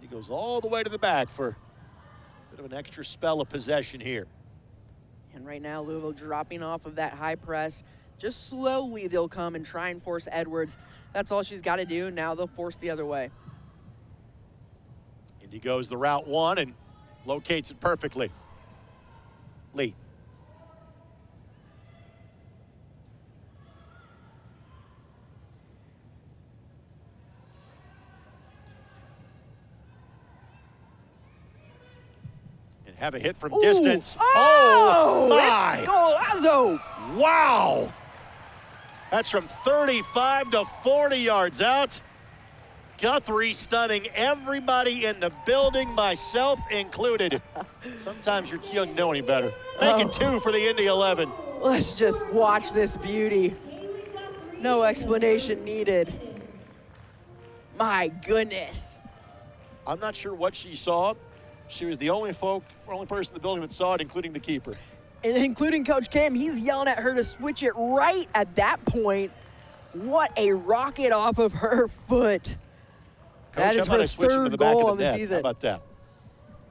Speaker 2: He goes all the way to the back for a bit of an extra spell of possession here.
Speaker 3: And right now, Louisville dropping off of that high press. Just slowly they'll come and try and force Edwards. That's all she's got to do. Now they'll force the other way.
Speaker 2: Indy goes the route one and locates it perfectly. Lee. And have a hit from distance. Oh my!
Speaker 3: Golazo!
Speaker 2: Wow! That's from 35 to 40 yards out. Guthrie stunning everybody in the building, myself included. Sometimes you're too young to know any better. Making two for the Indy 11.
Speaker 3: Let's just watch this beauty. No explanation needed. My goodness.
Speaker 2: I'm not sure what she saw. She was the only person in the building that saw it, including the keeper.
Speaker 3: And including Coach Cam, he's yelling at her to switch it right at that point. What a rocket off of her foot.
Speaker 2: Coach,
Speaker 3: that is her third goal on the season.
Speaker 2: How about that?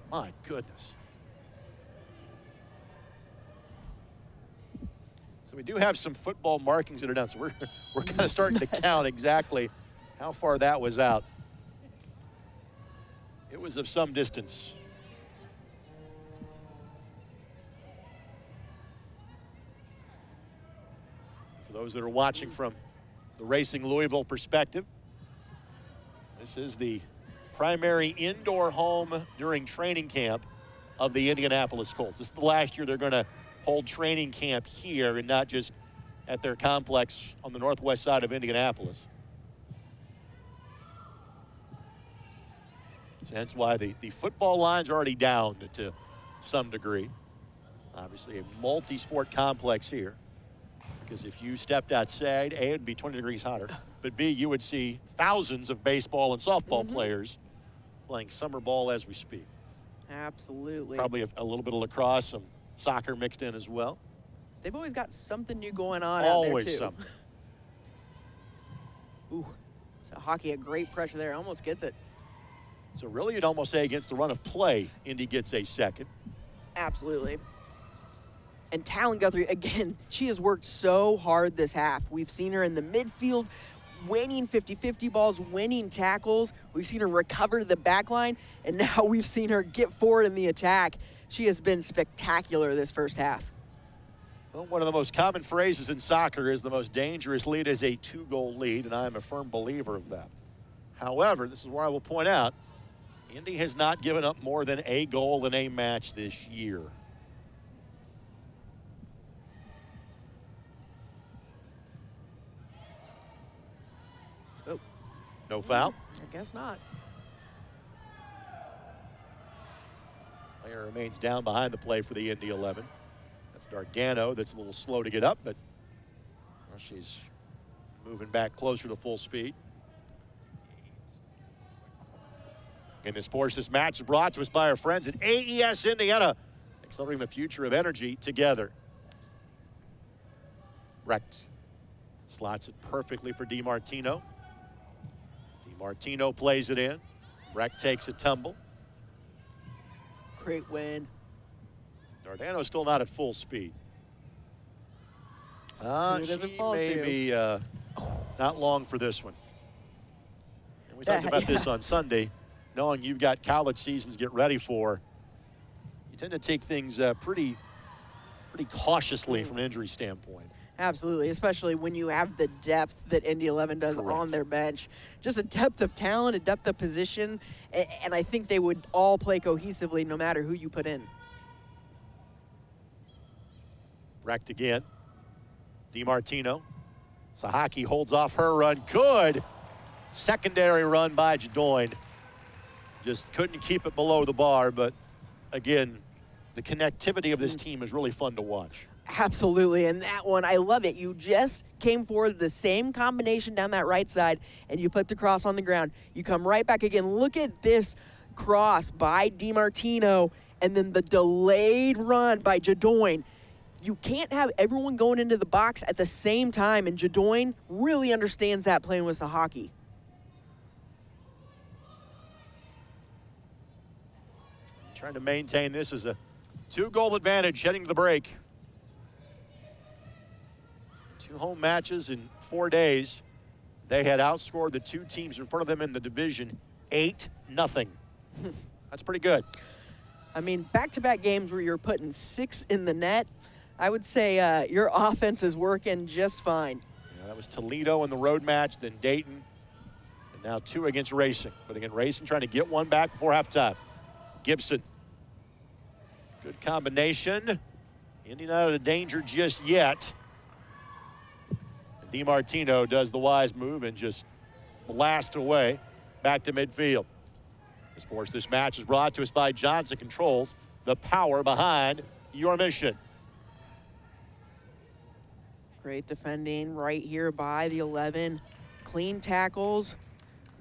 Speaker 2: My goodness. So we do have some football markings that are done. So we're kind of starting to count exactly how far that was out. It was of some distance. For those that are watching from the Racing Louisville perspective, this is the primary indoor home during training camp of the Indianapolis Colts. This is the last year they're going to hold training camp here and not just at their complex on the northwest side of Indianapolis. So hence why the football line's already down to some degree. Obviously a multi-sport complex here. Because if you stepped outside, A, it'd be 20 degrees hotter, but B, you would see thousands of baseball and softball players playing summer ball as we speak.
Speaker 3: Absolutely.
Speaker 2: Probably a little bit of lacrosse, some soccer mixed in as well.
Speaker 3: They've always got something new going on
Speaker 2: Always
Speaker 3: out there, too.
Speaker 2: something.
Speaker 3: Ooh, so hockey, a great pressure there. Almost gets it.
Speaker 2: So really, you'd almost say against the run of play, Indy gets a second.
Speaker 3: Absolutely. And Talon Guthrie, again, she has worked so hard this half. We've seen her in the midfield, winning 50-50 balls, winning tackles. We've seen her recover the back line, and now we've seen her get forward in the attack. She has been spectacular this first half.
Speaker 2: Well, one of the most common phrases in soccer is the most dangerous lead is a 2-goal lead, and I'm a firm believer of that. However, this is where I will point out, Indy has not given up more than a goal in a match this year.
Speaker 3: Oh.
Speaker 2: No foul?
Speaker 3: I guess not.
Speaker 2: Player remains down behind the play for the Indy 11. That's Dargano. That's a little slow to get up, but well, she's moving back closer to full speed. In this sports, this match is brought to us by our friends at AES Indiana, accelerating the future of energy together. Brecht slots it perfectly for DiMartino. DiMartino plays it in. Brecht takes a tumble.
Speaker 3: Great win.
Speaker 2: Dargano's still not at full speed. She may be not long for this one. And we talked about this on Sunday. Knowing you've got college seasons to get ready for, you tend to take things pretty cautiously from an injury standpoint.
Speaker 3: Absolutely, especially when you have the depth that Indy 11 does on their bench. Just a depth of talent, a depth of position, and I think they would all play cohesively no matter who you put in.
Speaker 2: Brecht again. DiMartino. Sahaki holds off her run. Good secondary run by Jadoin. Just couldn't keep it below the bar, but again, the connectivity of this team is really fun to watch.
Speaker 3: Absolutely, and that one, I love it. You just came forward the same combination down that right side, and you put the cross on the ground. You come right back again. Look at this cross by DiMartino, and then the delayed run by Jadoin. You can't have everyone going into the box at the same time, and Jadoin really understands that playing with Sahaki.
Speaker 2: Trying to maintain this as a 2-goal advantage heading to the break. 2 home matches in 4 days. They had outscored the 2 teams in front of them in the division 8-0. That's pretty good.
Speaker 3: I mean, back-to-back games where you're putting 6 in the net, I would say your offense is working just fine.
Speaker 2: Yeah, that was Toledo in the road match, then Dayton, and now 2 against Racing. But again, Racing trying to get one back before halftime. Gibson. Good combination. Indy not out of the danger just yet. And DiMartino does the wise move and just blast away back to midfield. Of course, this match is brought to us by Johnson Controls, the power behind your mission.
Speaker 3: Great defending right here by the 11. Clean tackles,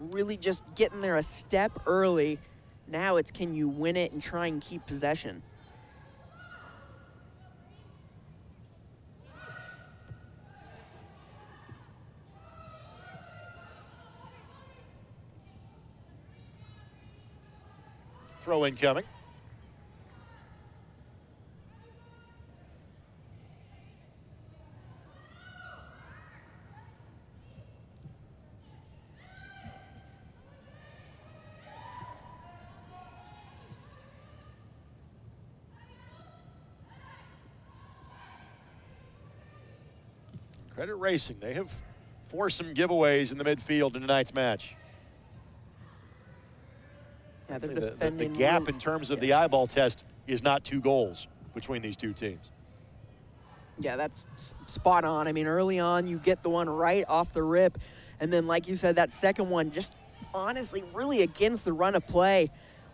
Speaker 3: really just getting there a step early. Now it's can you win it and try and keep possession.
Speaker 2: Throw incoming. Credit Racing. They have forced some giveaways in the midfield in tonight's match.
Speaker 3: Yeah, they're
Speaker 2: The
Speaker 3: defending
Speaker 2: gap in terms of the eyeball test is not 2 goals between these 2 teams.
Speaker 3: Yeah, that's spot on. I mean, early on, you get the one right off the rip. And then, like you said, that second one just honestly really against the run of play.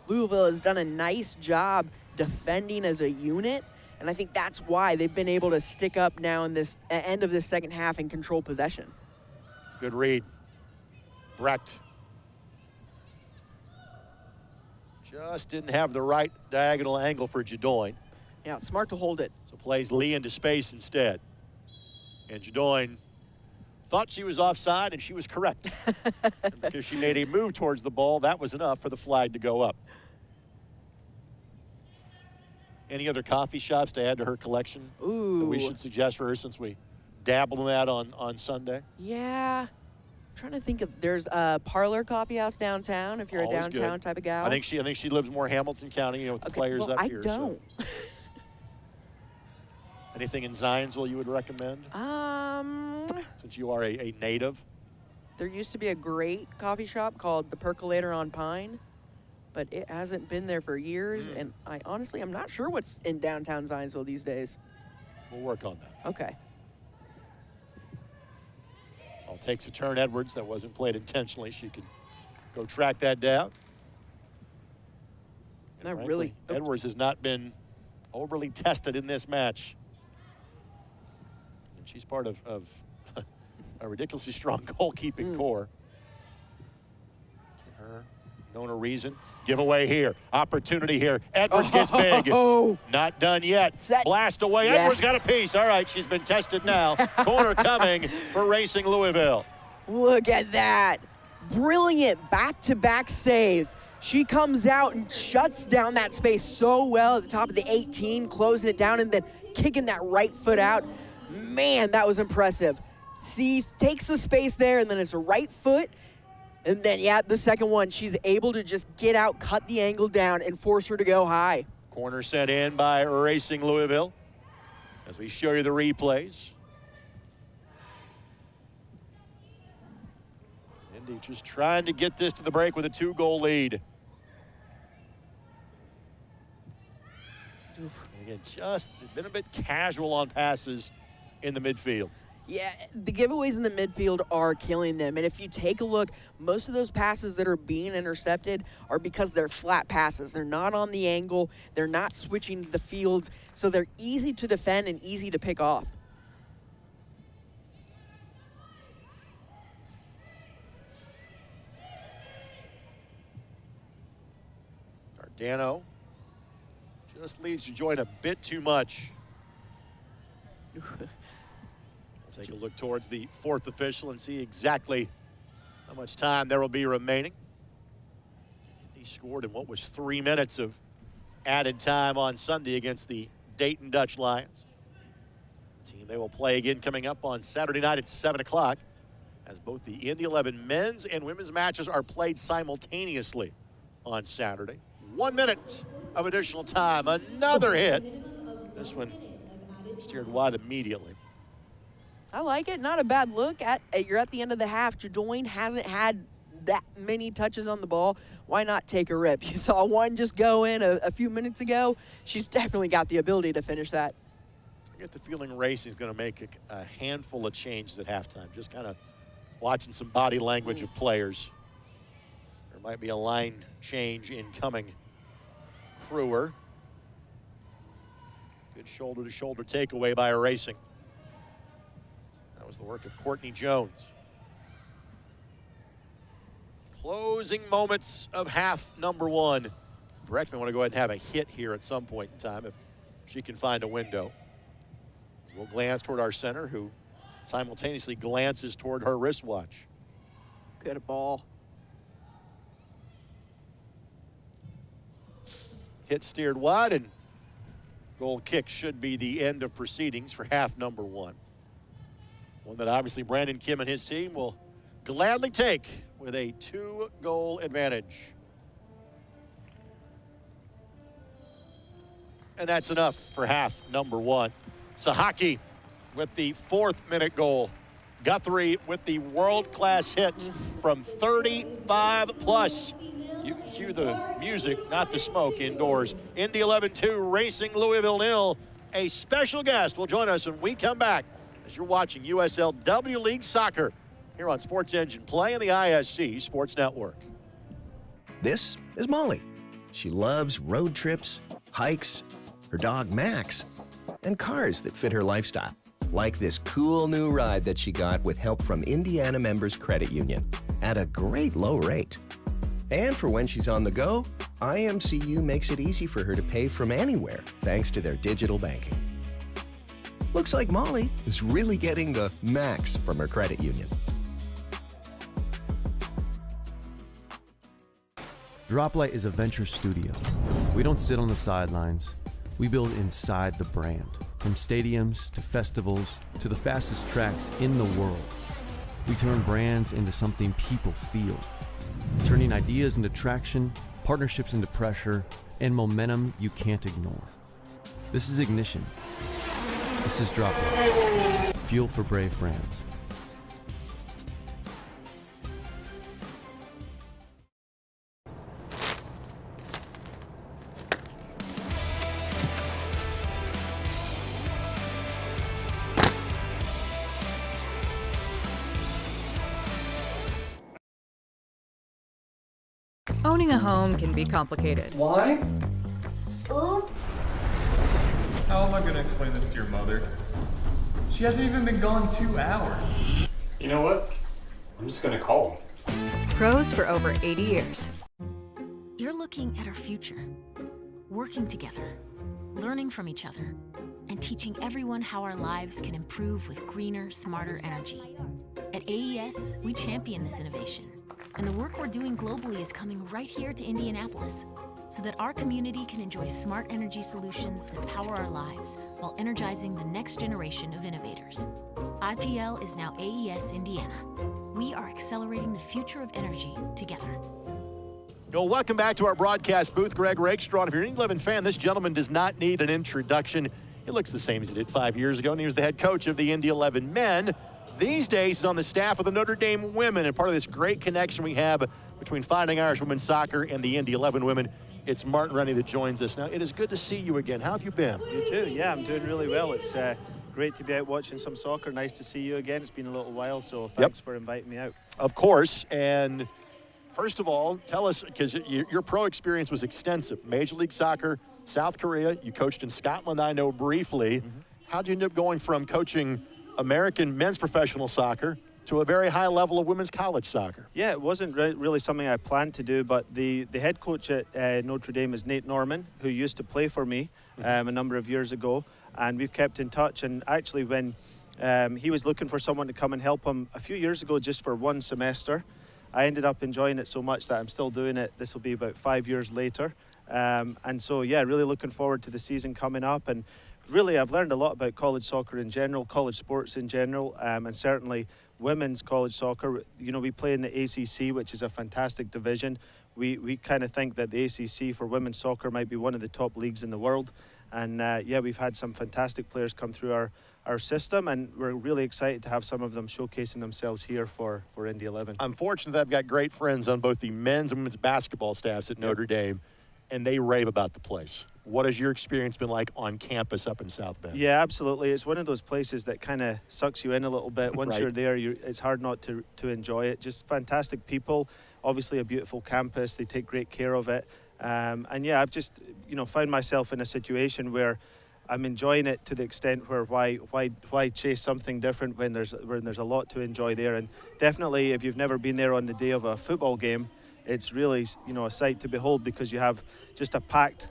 Speaker 3: Louisville has done a nice job defending as a unit. And I think that's why they've been able to stick up now in this end of this second half and control possession.
Speaker 2: Good read. Brecht. Just didn't have the right diagonal angle for Jadoin.
Speaker 3: Yeah, smart to hold it.
Speaker 2: So plays Lee into space instead. And Jadoin thought she was offside, and she was correct. And because she made a move towards the ball, that was enough for the flag to go up. Any other coffee shops to add to her collection that we should suggest for her, since we dabbled in that on Sunday?
Speaker 3: Yeah. I'm trying to think of, there's a Parlor Coffee House downtown if you're
Speaker 2: Always
Speaker 3: a downtown
Speaker 2: good.
Speaker 3: type of gal.
Speaker 2: I think she lives more Hamilton County, with the players up here.
Speaker 3: I don't.
Speaker 2: So. Anything in Zionsville you would recommend? Since you are a native.
Speaker 3: There used to be a great coffee shop called The Percolator on Pine, but it hasn't been there for years, and I'm not sure what's in downtown Zionsville these days.
Speaker 2: We'll work on that.
Speaker 3: Okay.
Speaker 2: Ball takes a turn, Edwards. That wasn't played intentionally. She could go track that down. And
Speaker 3: Not
Speaker 2: frankly,
Speaker 3: really.
Speaker 2: Edwards has not been overly tested in this match. And she's part of a ridiculously strong goalkeeping core. To her, known a reason. Giveaway here. Opportunity here. Edwards gets big. Not done yet.
Speaker 3: Set.
Speaker 2: Blast away.
Speaker 3: Yeah.
Speaker 2: Edwards got a piece. All right, she's been tested now. Corner coming for Racing Louisville.
Speaker 3: Look at that. Brilliant back-to-back saves. She comes out and shuts down that space so well at the top of the 18, closing it down and then kicking that right foot out. Man, that was impressive. See, takes the space there, and then it's a right foot. And then, yeah, the second one, she's able to just get out, cut the angle down, and force her to go high.
Speaker 2: Corner sent in by Racing Louisville as we show you the replays. Indy just trying to get this to the break with a 2-goal lead. And again, just been a bit casual on passes in the midfield.
Speaker 3: Yeah, the giveaways in the midfield are killing them. And if you take a look, most of those passes that are being intercepted are because they're flat passes. They're not on the angle. They're not switching the fields. So they're easy to defend and easy to pick off.
Speaker 2: Dano just leads Jadoin a bit too much. Take a look towards the fourth official and see exactly how much time there will be remaining. He scored in what was 3 minutes of added time on Sunday against the Dayton Dutch Lions. The team they will play again coming up on Saturday night at 7 o'clock, as both the Indy 11 men's and women's matches are played simultaneously on Saturday. 1 minute of additional time. Another hit. This one steered wide immediately.
Speaker 3: I like it. Not a bad look. You're at the end of the half. Jadoin hasn't had that many touches on the ball. Why not take a rip? You saw one just go in a few minutes ago. She's definitely got the ability to finish that.
Speaker 2: I get the feeling Racing's going to make a handful of changes at halftime. Just kind of watching some body language of players. There might be a line change incoming. Kruer. Good shoulder-to-shoulder takeaway by Racing. That was the work of Courtney Jones. Closing moments of half number one. Breckman want to go ahead and have a hit here at some point in time if she can find a window. We'll glance toward our center, who simultaneously glances toward her wristwatch.
Speaker 3: Good ball.
Speaker 2: Hit steered wide, and goal kick should be the end of proceedings for half number one. One that obviously Brandon Kim and his team will gladly take with a 2-goal advantage. And that's enough for half number one. Sahaki with the 4th-minute goal. Guthrie with the world-class hit from 35 plus. You can cue the music, not the smoke, indoors. Indy 11-2, Racing Louisville 0. A special guest will join us when we come back as you're watching USLW League Soccer here on Sports Engine Play and the ISC Sports Network.
Speaker 7: This is Molly. She loves road trips, hikes, her dog Max, and cars that fit her lifestyle. Like this cool new ride that she got with help from Indiana Members Credit Union at a great low rate. And for when she's on the go, IMCU makes it easy for her to pay from anywhere thanks to their digital banking. Looks like Molly is really getting the max from her credit union.
Speaker 4: Droplight is a venture studio. We don't sit on the sidelines. We build inside the brand. From stadiums to festivals to the fastest tracks in the world. We turn brands into something people feel. Turning ideas into traction, partnerships into pressure, and momentum you can't ignore. This is Ignition. This is Droplight. Fuel for brave brands.
Speaker 8: Owning a home can be complicated.
Speaker 9: Why?
Speaker 10: Oops.
Speaker 9: How am I going to explain this to your mother? She hasn't even been gone 2 hours.
Speaker 11: You know what? I'm just going to call him.
Speaker 8: Pros for over 80 years.
Speaker 6: You're looking at our future, working together, learning from each other, and teaching everyone how our lives can improve with greener, smarter energy. At AES, we champion this innovation. And the work we're doing globally is coming right here to Indianapolis, so that our community can enjoy smart energy solutions that power our lives while energizing the next generation of innovators. IPL is now AES Indiana. We are accelerating the future of energy together.
Speaker 2: Well, welcome back to our broadcast booth. Greg Rakestraw. If you're an Indy 11 fan, this gentleman does not need an introduction. He looks the same as he did 5 years ago, and he was the head coach of the Indy 11 men. These days, he's on the staff of the Notre Dame women, and part of this great connection we have between Fighting Irish women's soccer and the Indy 11 women. It's Martin Rennie that joins us now. It is good to see you again. How have you been?
Speaker 12: You too. Yeah, I'm doing really well. It's great to be out watching some soccer. Nice to see you again. It's been a little while, so thanks for inviting me out.
Speaker 2: Of course. And first of all, tell us, because your pro experience was extensive. Major League Soccer, South Korea. You coached in Scotland, I know, briefly. Mm-hmm. How'd you end up going from coaching American men's professional soccer to a very high level of women's college soccer?
Speaker 12: Yeah, it wasn't really something I planned to do, but the head coach at Notre Dame is Nate Norman, who used to play for me a number of years ago, and we've kept in touch. And actually, when he was looking for someone to come and help him a few years ago just for one semester, I ended up enjoying it so much that I'm still doing it. This will be about 5 years later. And so, yeah, really looking forward to the season coming up. And really, I've learned a lot about college soccer in general, college sports in general, and certainly women's college soccer. You know, we play in the ACC, which is a fantastic division. We kind of think that the ACC for women's soccer might be one of the top leagues in the world. And yeah, we've had some fantastic players come through our system, and we're really excited to have some of them showcasing themselves here for Indy 11.
Speaker 2: I'm fortunate that I've got great friends on both the men's and women's basketball staffs at Notre Dame, and they rave about the place. What has your experience been like on campus up in South Bend?
Speaker 12: Yeah, absolutely. It's one of those places that kind of sucks you in a little bit. Once you're there, it's hard not to enjoy it. Just fantastic people, obviously a beautiful campus. They take great care of it. And yeah, I've just, found myself in a situation where I'm enjoying it to the extent where why chase something different when there's a lot to enjoy there. And definitely, if you've never been there on the day of a football game, it's really, a sight to behold, because you have just a packed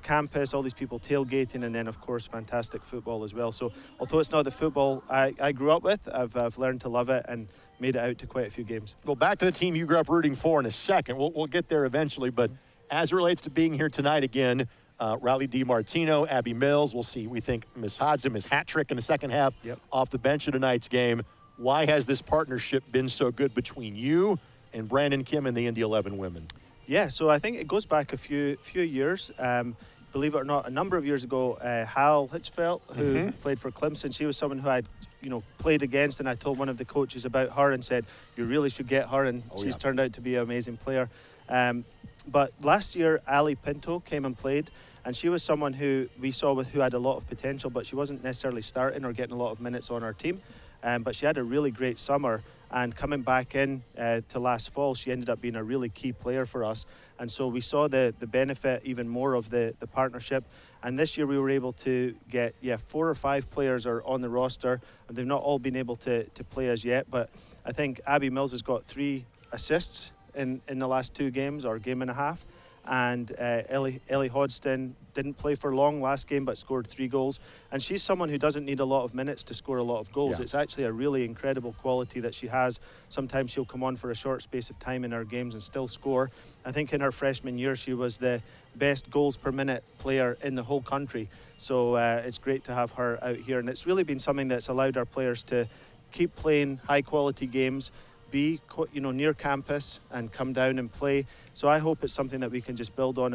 Speaker 12: campus, all these people tailgating, and then of course fantastic football as well. So although it's not the football I grew up with, I've learned to love it and made it out to quite a few games.
Speaker 2: Well, back to the team you grew up rooting for in a second. We'll get there eventually, but as it relates to being here tonight again, Riley DiMartino, Abby Mills, we'll see. We think Miss Hodgson, Miss Hat-Trick in the second half off the bench of tonight's game. Why has this partnership been so good between you and Brandon Kim and the Indy 11 women?
Speaker 12: Yeah, so I think it goes back a few years. Believe it or not, a number of years ago, Hal Hitchfeld, who played for Clemson, she was someone who I'd played against, and I told one of the coaches about her and said, you really should get her, and she's turned out to be an amazing player. But last year, Ali Pinto came and played, and she was someone who we saw who had a lot of potential, but she wasn't necessarily starting or getting a lot of minutes on our team. But she had a really great summer, and coming back in to last fall, she ended up being a really key player for us. And so we saw the benefit even more of the partnership. And this year we were able to get 4 or 5 players are on the roster, and they've not all been able to play as yet. But I think Abby Mills has got 3 assists in the last 2 games, or game and a half. and Ellie Hodgson didn't play for long last game but scored 3 goals, and she's someone who doesn't need a lot of minutes to score a lot of goals. It's actually a really incredible quality that she has. Sometimes she'll come on for a short space of time in her games and still score. I think in her freshman year she was the best goals per minute player in the whole country, so it's great to have her out here, and it's really been something that's allowed our players to keep playing high quality games, be near campus and come down and play. So I hope it's something that we can just build on,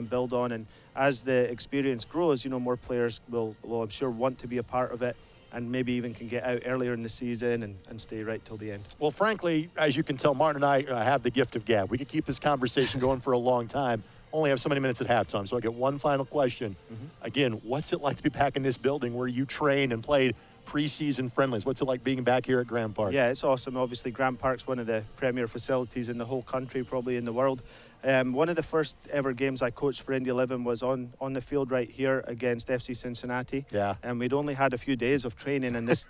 Speaker 12: and as the experience grows, more players will I'm sure want to be a part of it, and maybe even can get out earlier in the season and stay right till the end.
Speaker 2: Well, frankly, as you can tell, Martin and I have the gift of gab. We could keep this conversation going for a long time. Only have so many minutes at halftime, so I get one final question. Again, what's it like to be back in this building where you trained and played preseason friendlies? What's it like being back here at Grant Park?
Speaker 12: Yeah, it's awesome. Obviously, Grant Park's one of the premier facilities in the whole country, probably in the world. One of the first ever games I coached for Indy 11 was on the field right here against FC Cincinnati.
Speaker 2: Yeah.
Speaker 12: And we'd only had a few days of training, and this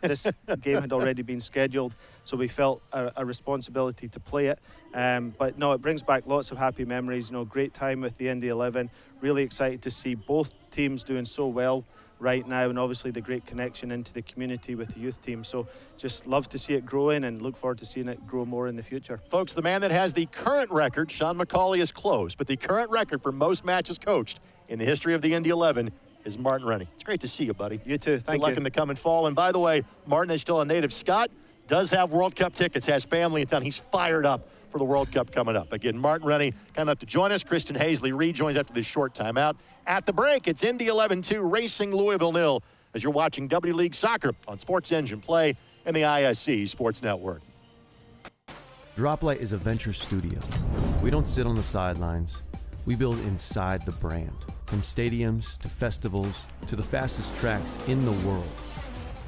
Speaker 12: game had already been scheduled, so we felt a responsibility to play it. But no, it brings back lots of happy memories. Great time with the Indy 11. Really excited to see both teams doing so well right now, and obviously the great connection into the community with the youth team. So just love to see it growing and look forward to seeing it grow more in the future.
Speaker 2: Folks, the man that has the current record, Sean McCauley is close, but the current record for most matches coached in the history of the Indy 11 is Martin Rennie. It's great to see you, buddy.
Speaker 12: You too. Thank you.
Speaker 2: Good luck in the coming fall. And by the way, Martin is still a native Scot, does have World Cup tickets, has family in town. He's fired up for the World Cup coming up. Again, Martin Rennie kind enough to join us. Kristen Hazley rejoins after this short timeout. At the break, it's Indy 11-2 racing Louisville 0 as you're watching W League Soccer on Sports Engine Play and the ISC Sports Network.
Speaker 4: Droplight is a venture studio. We don't sit on the sidelines. We build inside the brand. From stadiums to festivals to the fastest tracks in the world.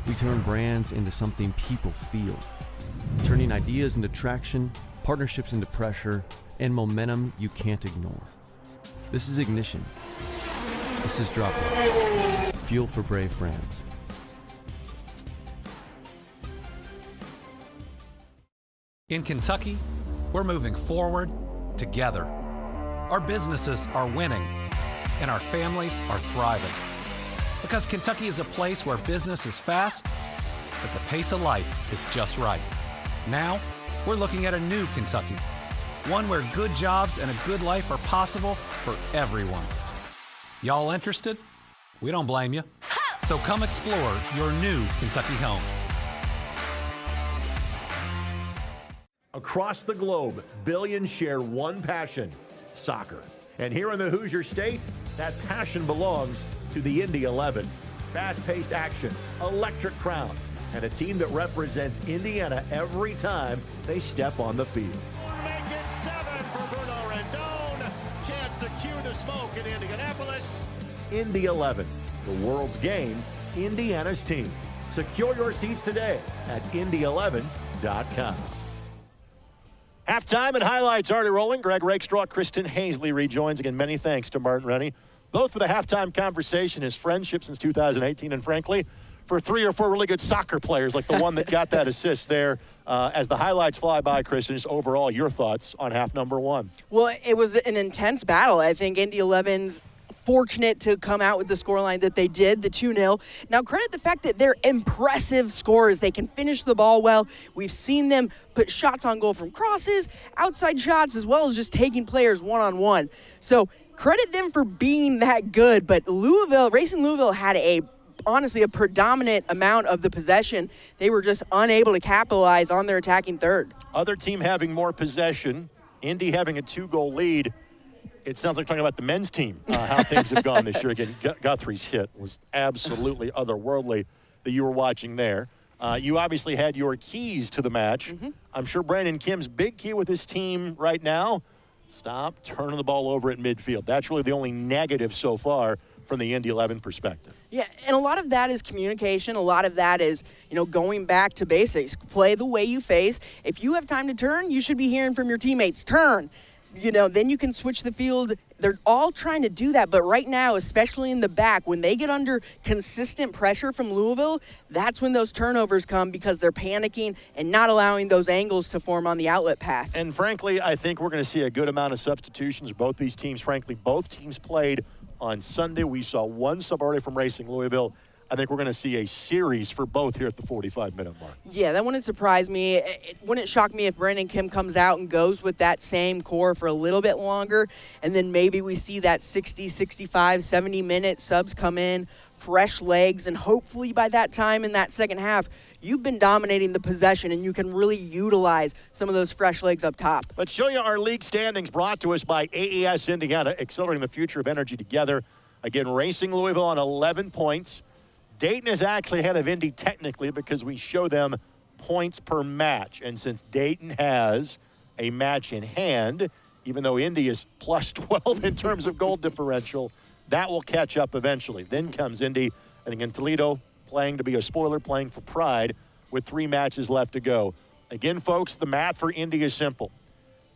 Speaker 4: We turn brands into something people feel. Turning ideas into traction, partnerships into pressure, and momentum you can't ignore. This is Ignition. This is Droplight. Fuel for brave brands.
Speaker 13: In Kentucky, we're moving forward together. Our businesses are winning, and our families are thriving. Because Kentucky is a place where business is fast, but the pace of life is just right. Now, we're looking at a new Kentucky, one where good jobs and a good life are possible for everyone. Y'all interested? We don't blame you. So come explore your new Kentucky home.
Speaker 2: Across the globe, billions share one passion, soccer. And here in the Hoosier State, that passion belongs to the Indy 11. Fast-paced action, electric crowds, and a team that represents Indiana every time they step on the field.
Speaker 14: Make it 7 for Bruno Rendon. Chance to cue the smoke in Indianapolis.
Speaker 2: Indy 11, the world's game, Indiana's team. Secure your seats today at Indy11.com. Halftime and highlights already rolling. Greg Rakestraw, Kristen Hazley rejoins. Again, many thanks to Martin Rennie, both for the halftime conversation, his friendship since 2018, and frankly, for 3 or 4 really good soccer players like the one that got that assist there. As the highlights fly by, Kristen, just overall, your thoughts on half number 1?
Speaker 3: Well, it was an intense battle. I think Indy 11's fortunate to come out with the scoreline that they did, the 2-0. Now, credit the fact that they're impressive scorers. They can finish the ball well. We've seen them put shots on goal from crosses, outside shots, as well as just taking players one-on-one. So credit them for being that good. But Racing Louisville had honestly a predominant amount of the possession. They were just unable to capitalize on their attacking third.
Speaker 2: Other team having more possession, Indy having a 2-goal lead. It sounds like talking about the men's team, how things have gone this year. Again, Guthrie's hit was absolutely otherworldly that you were watching there. You obviously had your keys to the match. I'm sure Brandon Kim's big key with his team right now, stop turning the ball over at midfield. That's really the only negative so far from the Indy 11 perspective.
Speaker 3: Yeah, and a lot of that is communication. A lot of that is, going back to basics. Play the way you face. If you have time to turn, you should be hearing from your teammates, turn. then you can switch the field. They're all trying to do that, but right now, especially in the back, when they get under consistent pressure from Louisville, that's when those turnovers come because they're panicking and not allowing those angles to form on the outlet pass.
Speaker 2: And frankly, I think we're going to see a good amount of substitutions. Both these teams, frankly, both teams played on Sunday. We saw one sub already from Racing Louisville. I think we're going to see a series for both here at the 45-minute mark.
Speaker 3: Yeah, that wouldn't surprise me. It wouldn't shock me if Brandon Kim comes out and goes with that same core for a little bit longer, and then maybe we see that 60, 65, 70-minute subs come in, fresh legs, and hopefully by that time in that second half, you've been dominating the possession, and you can really utilize some of those fresh legs up top.
Speaker 2: Let's show you our league standings brought to us by AES Indiana, accelerating the future of energy together. Again, Racing Louisville on 11 points. Dayton is actually ahead of Indy technically because we show them points per match. And since Dayton has a match in hand, even though Indy is plus 12 in terms of goal differential, that will catch up eventually. Then comes Indy, and again, Toledo playing to be a spoiler, playing for pride with 3 matches left to go. Again, folks, the math for Indy is simple.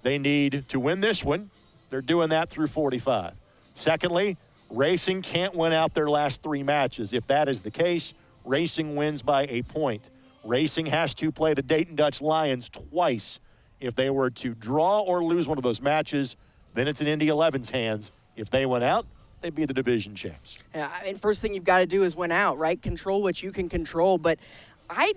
Speaker 2: They need to win this one. They're doing that through 45. Secondly, Racing can't win out their last 3 matches. If that is the case, Racing wins by a point. Racing has to play the Dayton Dutch Lions twice. If they were to draw or lose one of those matches, then it's in Indy 11's hands. If they went out, they'd be the division champs.
Speaker 3: Yeah, and first thing you've got to do is win out, right? Control what you can control. But I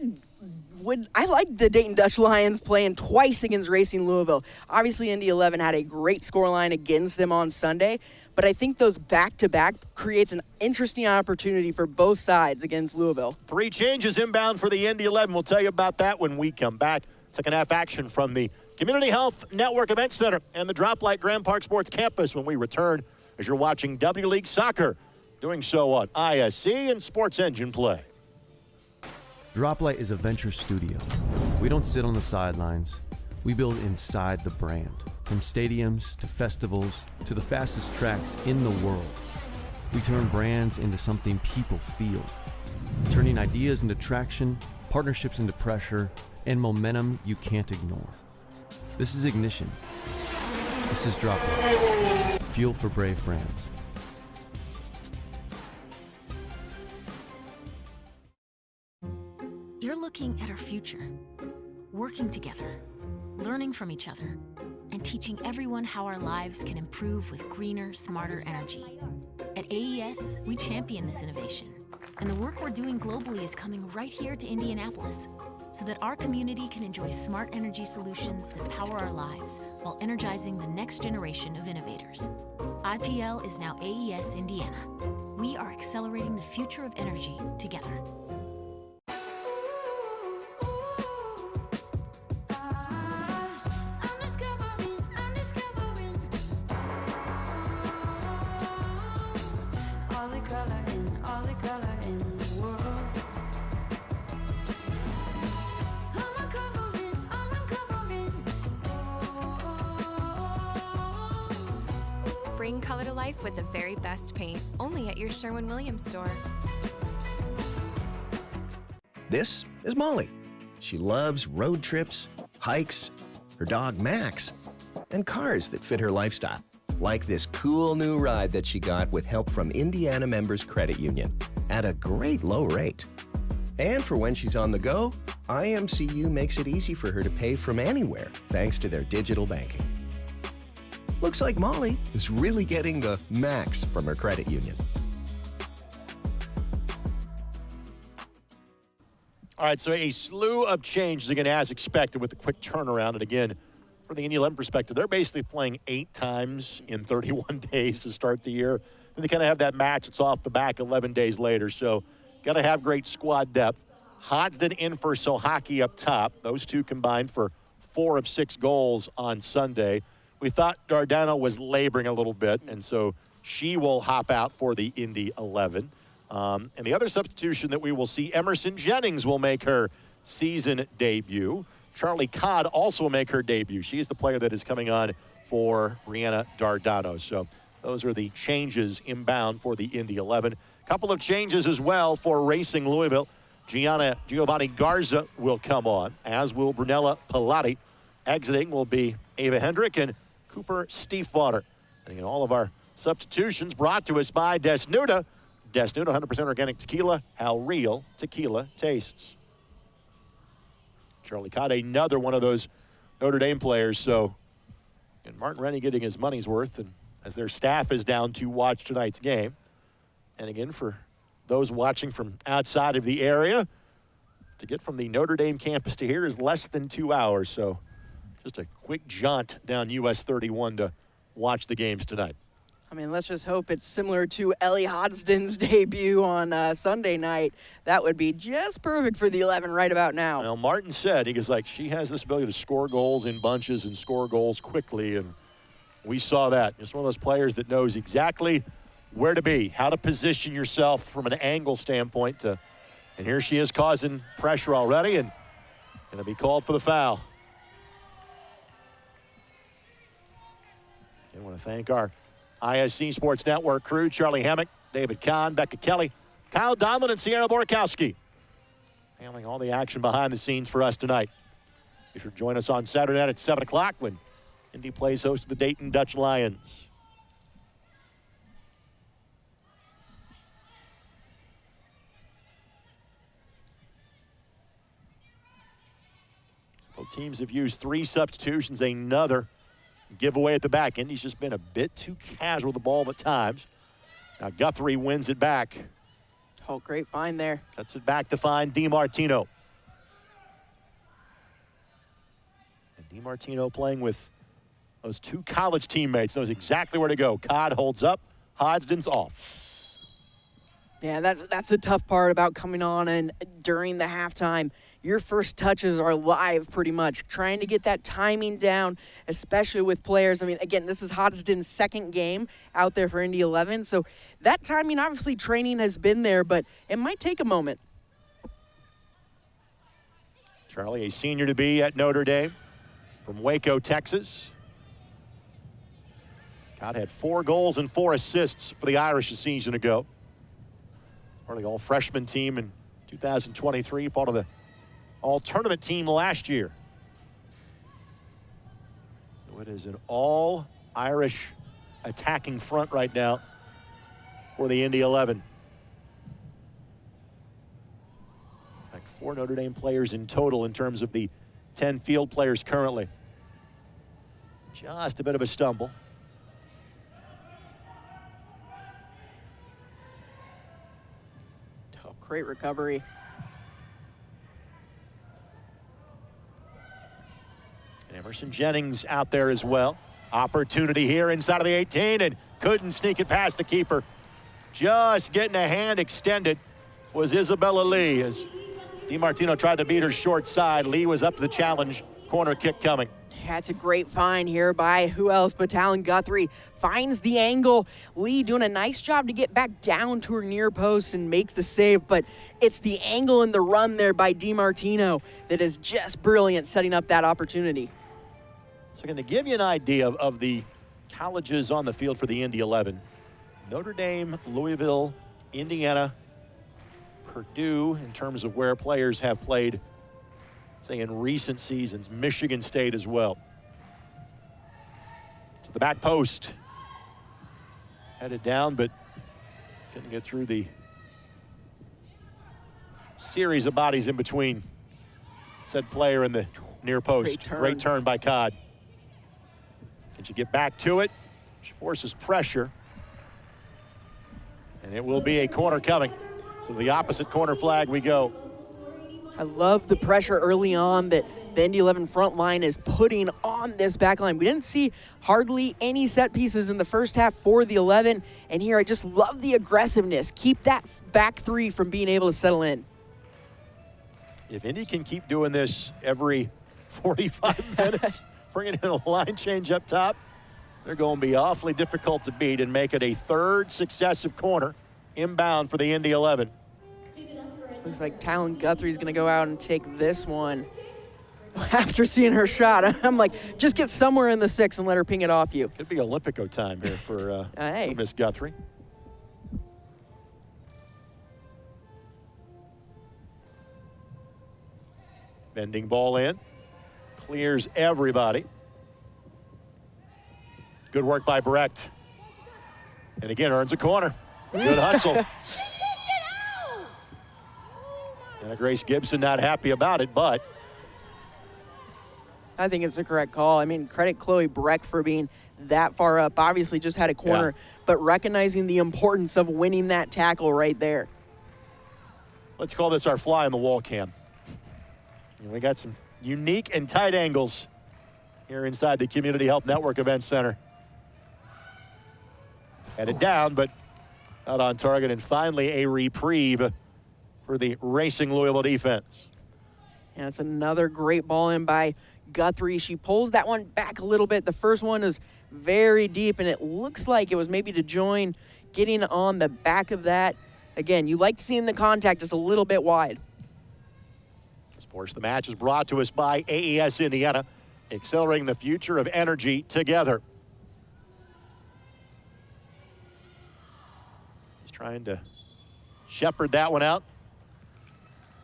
Speaker 3: like the Dayton Dutch Lions playing twice against Racing Louisville. Obviously, Indy 11 had a great scoreline against them on Sunday, but I think those back-to-back creates an interesting opportunity for both sides against Louisville.
Speaker 2: 3 changes inbound for the Indy 11. We'll tell you about that when we come back. Second half action from the Community Health Network Event Center and the Droplight Grand Park Sports Campus when we return as you're watching W League Soccer, doing so on ISC and Sports Engine Play.
Speaker 4: Droplight is a venture studio. We don't sit on the sidelines. We build inside the brand. From stadiums to festivals to the fastest tracks in the world. We turn brands into something people feel. Turning ideas into traction, partnerships into pressure, and momentum you can't ignore. This is Ignition. This is Droplight. Fuel for brave brands.
Speaker 6: You're looking at our future, working together, learning from each other, and teaching everyone how our lives can improve with greener, smarter energy. At AES, we champion this innovation, and the work we're doing globally is coming right here to Indianapolis, so that our community can enjoy smart energy solutions that power our lives while energizing the next generation of innovators. IPL is now AES Indiana. We are accelerating the future of energy together.
Speaker 15: Bring color to life with the very best paint, only at your Sherwin-Williams store.
Speaker 7: This is Molly. She loves road trips, hikes, her dog Max, and cars that fit her lifestyle. Like this cool new ride that she got with help from Indiana Members Credit Union at a great low rate. And for when she's on the go, IMCU makes it easy for her to pay from anywhere thanks to their digital banking. Looks like Molly is really getting the max from her credit union.
Speaker 2: All right, so a slew of changes again as expected with the quick turnaround. And again, from the Indy 11 perspective, they're basically playing 8 times in 31 days to start the year. Then they kind of have that match that's off the back 11 days later. So got to have great squad depth. Hodgson in for Sohaki up top. Those two combined for 4 of 6 goals on Sunday. We thought Dardano was laboring a little bit, and so she will hop out for the Indy 11. And the other substitution that we will see, Emerson Jennings will make her season debut. Charlie Codd also will make her debut. She's the player that is coming on for Brianna Dardano. So those are the changes inbound for the Indy 11. A couple of changes as well for Racing Louisville. Giovanni Garza will come on, as will Brunella Pilati. Exiting will be Ava Hendrick, and Cooper Stiefvater. And again, all of our substitutions brought to us by Desnuda. Desnuda, 100% organic tequila, how real tequila tastes. Charlie caught another one of those Notre Dame players, so and Martin Rennie getting his money's worth, and as their staff is down to watch tonight's game. And again, for those watching from outside of the area, to get from the Notre Dame campus to here is less than 2 hours, so just a quick jaunt down US 31 to watch the games tonight.
Speaker 3: I mean, let's just hope it's similar to Ellie Hodgson's debut on Sunday night. That would be just perfect for the 11 right about now.
Speaker 2: Well, Martin said, he was like, she has this ability to score goals in bunches and score goals quickly, and we saw that. Just one of those players that knows exactly where to be, how to position yourself from an angle standpoint. And here she is causing pressure already, and going to be called for the foul. I want to thank our ISC Sports Network crew, Charlie Hammock, David Kahn, Becca Kelly, Kyle Donlin, and Sierra Borkowski, handling all the action behind the scenes for us tonight. Be sure to join us on Saturday night at 7 o'clock when Indy plays host to the Dayton Dutch Lions. Both teams have used 3 substitutions, another giveaway at the back. Indy's just been a bit too casual with the ball at times. Now Guthrie wins it back.
Speaker 3: Oh, great find there.
Speaker 2: Cuts it back to find DiMartino. And DiMartino playing with those 2 college teammates, knows exactly where to go. Codd holds up, Hodgson's off.
Speaker 3: Yeah, that's a tough part about coming on and during the halftime. Your first touches are live pretty much, trying to get that timing down, especially with players. I mean, again, this is Hodgson's second game out there for Indy 11, so that timing, obviously training has been there, but it might take a moment.
Speaker 2: Charlie, a senior to be at Notre Dame from Waco, Texas. Codd had 4 goals and 4 assists for the Irish a season ago. Part of the all-freshman team in 2023, part of the all-tournament team last year. So it is an all-Irish attacking front right now for the Indy 11. In fact, 4 Notre Dame players in total in terms of the 10 field players currently. Just a bit of a stumble.
Speaker 3: Oh, great recovery.
Speaker 2: Emerson Jennings out there as well. Opportunity here inside of the 18 and couldn't sneak it past the keeper. Just getting a hand extended was Isabella Lee as DiMartino tried to beat her short side. Lee was up to the challenge. Corner kick coming.
Speaker 3: That's a great find here by who else but Talon Guthrie. Finds the angle. Lee doing a nice job to get back down to her near post and make the save, but it's the angle and the run there by DiMartino that is just brilliant, setting up that opportunity.
Speaker 2: So going to give you an idea of the colleges on the field for the Indy 11. Notre Dame, Louisville, Indiana, Purdue in terms of where players have played, say in recent seasons, Michigan State as well. To the back post. Headed down, but couldn't get through the series of bodies in between said player and the near post. Great turn by Codd. Can she get back to it? She forces pressure. And it will be a corner coming. So the opposite corner flag we go.
Speaker 3: I love the pressure early on that the Indy 11 front line is putting on this back line. We didn't see hardly any set pieces in the first half for the 11. And here I just love the aggressiveness. Keep that back 3 from being able to settle in.
Speaker 2: If Indy can keep doing this every 45 minutes, bringing in a line change up top, they're going to be awfully difficult to beat and make it a 3rd successive corner inbound for the Indy 11.
Speaker 3: Looks like Talon Guthrie's going to go out and take this one. After seeing her shot, I'm like, just get somewhere in the 6 and let her ping it off you.
Speaker 2: Could be Olympico time here for Miss Guthrie. Bending ball in. Clears everybody. Good work by Brecht. And again, earns a corner. Good hustle. And Grace Gibson not happy about it, but
Speaker 3: I think it's the correct call. I mean, credit Chloe Brecht for being that far up. Obviously just had a corner, but recognizing the importance of winning that tackle right there.
Speaker 2: Let's call this our fly on the wall cam. And we got some unique and tight angles here inside the Community Health Network Event Center. Headed down, but out on target, and finally a reprieve for the Racing Louisville defense.
Speaker 3: And it's another great ball in by Guthrie. She pulls that one back a little bit. The first one is very deep, and it looks like it was maybe to join, getting on the back of that. Again, you like seeing the contact just a little bit wide.
Speaker 2: This portion of the match is brought to us by AES Indiana, accelerating the future of energy together. Just trying to shepherd that one out.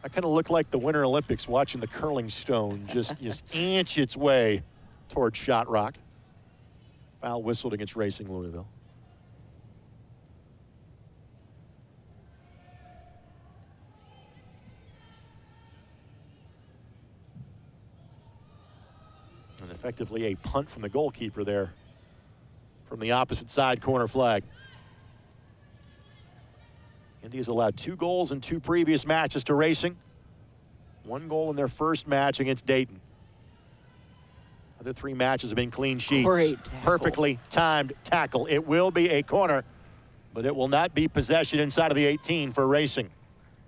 Speaker 2: I kind of look like the Winter Olympics watching the curling stone just inch its way towards shot rock. Foul whistled against Racing Louisville. And effectively a punt from the goalkeeper there from the opposite side corner flag. Indy has allowed 2 goals in 2 previous matches to Racing. 1 goal in their first match against Dayton. Other 3 matches have been clean sheets.
Speaker 3: Great tackle.
Speaker 2: Perfectly timed tackle. It will be a corner, but it will not be possession inside of the 18 for Racing.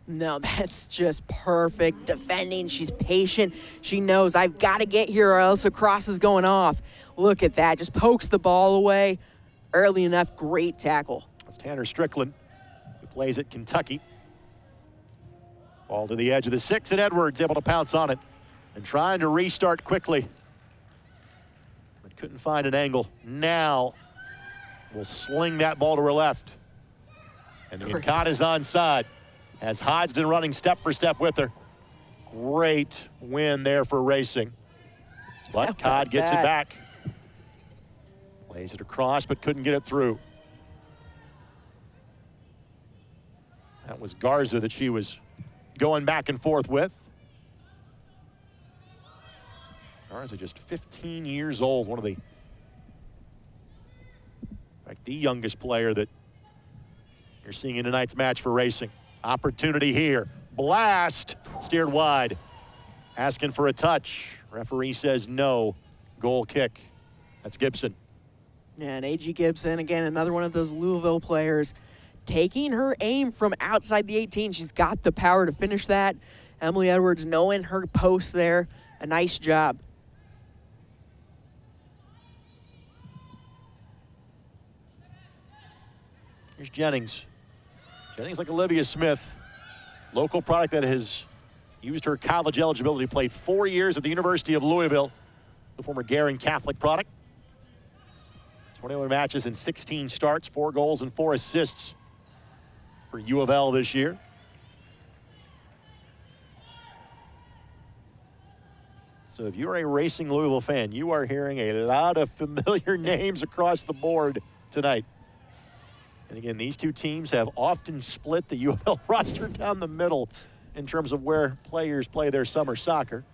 Speaker 3: No, that's just perfect defending. She's patient. She knows I've got to get here or else a cross is going off. Look at that. Just pokes the ball away early enough. Great tackle.
Speaker 2: That's Tanner Strickland, who plays at Kentucky. Ball to the edge of the 6, and Edwards able to pounce on it and trying to restart quickly. But couldn't find an angle. Now will sling that ball to her left. And the Incon is onside as Hodgson running step for step with her. Great win there for Racing. But Codd gets it back. Plays it across, but couldn't get it through. That was Garza that she was going back and forth with. Garza just 15 years old, one of the, in fact, the youngest player that you're seeing in tonight's match for Racing. Opportunity here. Blast, steered wide. Asking for a touch. Referee says no. Goal kick. That's Gibson.
Speaker 3: Yeah, and A.G. Gibson, again, another one of those Louisville players, taking her aim from outside the 18. She's got the power to finish that. Emily Edwards knowing her post there. A nice job.
Speaker 2: Here's Jennings. Jennings, like Olivia Smith, local product that has used her college eligibility, played 4 years at the University of Louisville, the former Garin Catholic product. 21 matches and 16 starts, 4 goals and 4 assists for U of L this year. So if you're a Racing Louisville fan, you are hearing a lot of familiar names across the board tonight. And again, these 2 teams have often split the U of L roster down the middle in terms of where players play their summer soccer.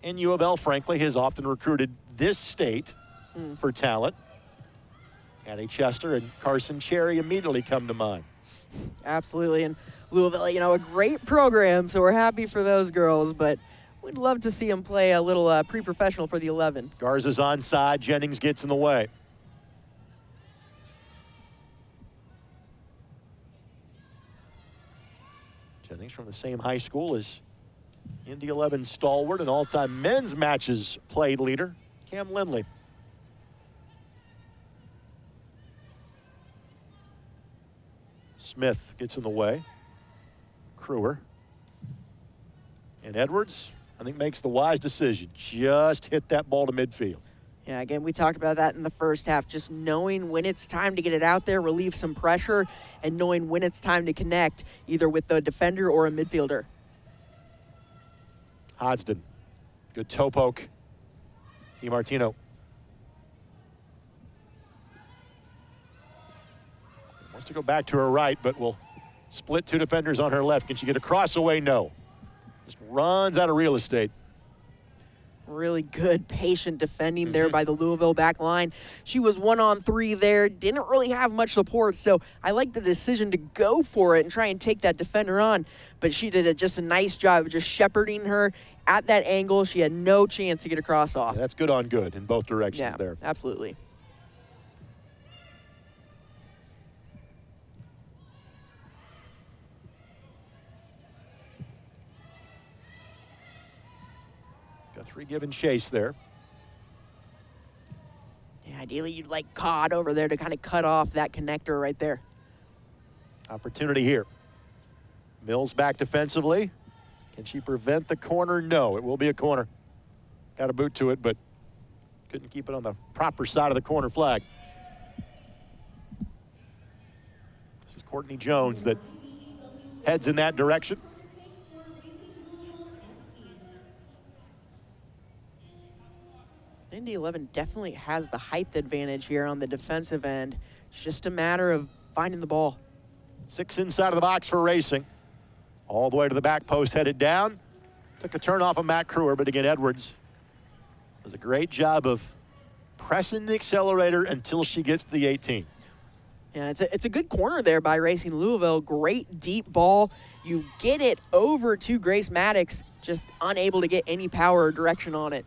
Speaker 2: And U of L, frankly, has often recruited this state for talent. Addie Chester and Carson Cherry immediately come to mind.
Speaker 3: Absolutely, and Louisville, you know, a great program, so we're happy for those girls, but we'd love to see them play a little pre-professional for the 11.
Speaker 2: Garza's onside, Jennings gets in the way. Jennings from the same high school as Indy 11 stalwart and all-time men's matches played leader, Cam Lindley. Smith gets in the way. Kruger. And Edwards, I think, makes the wise decision. Just hit that ball to midfield.
Speaker 3: Yeah, again, we talked about that in the first half, just knowing when it's time to get it out there, relieve some pressure, and knowing when it's time to connect, either with the defender or a midfielder.
Speaker 2: Hodgson, good toe poke. DiMartino. Has to go back to her right, but will split two defenders on her left. Can she get across away? No. Just runs out of real estate.
Speaker 3: Really good, patient defending there by the Louisville back line. She was 1-on-3 there, didn't really have much support, so I like the decision to go for it and try and take that defender on. But she did just a nice job of just shepherding her at that angle. She had no chance to get across off.
Speaker 2: Yeah, that's good on good in both directions there.
Speaker 3: Absolutely.
Speaker 2: Guthrie giving chase there.
Speaker 3: Yeah, ideally you'd like Codd over there to kind of cut off that connector right there.
Speaker 2: Opportunity here. Mills back defensively. Can she prevent the corner? No, it will be a corner. Got a boot to it, but couldn't keep it on the proper side of the corner flag. This is Courtney Jones that heads in that direction.
Speaker 3: Indy 11 definitely has the height advantage here on the defensive end. It's just a matter of finding the ball.
Speaker 2: 6 inside of the box for Racing. All the way to the back post, headed down. Took a turn off of Matt Crewer, but again, Edwards does a great job of pressing the accelerator until she gets to the 18.
Speaker 3: Yeah, it's a good corner there by Racing Louisville. Great deep ball. You get it over to Grace Maddox, just unable to get any power or direction on it.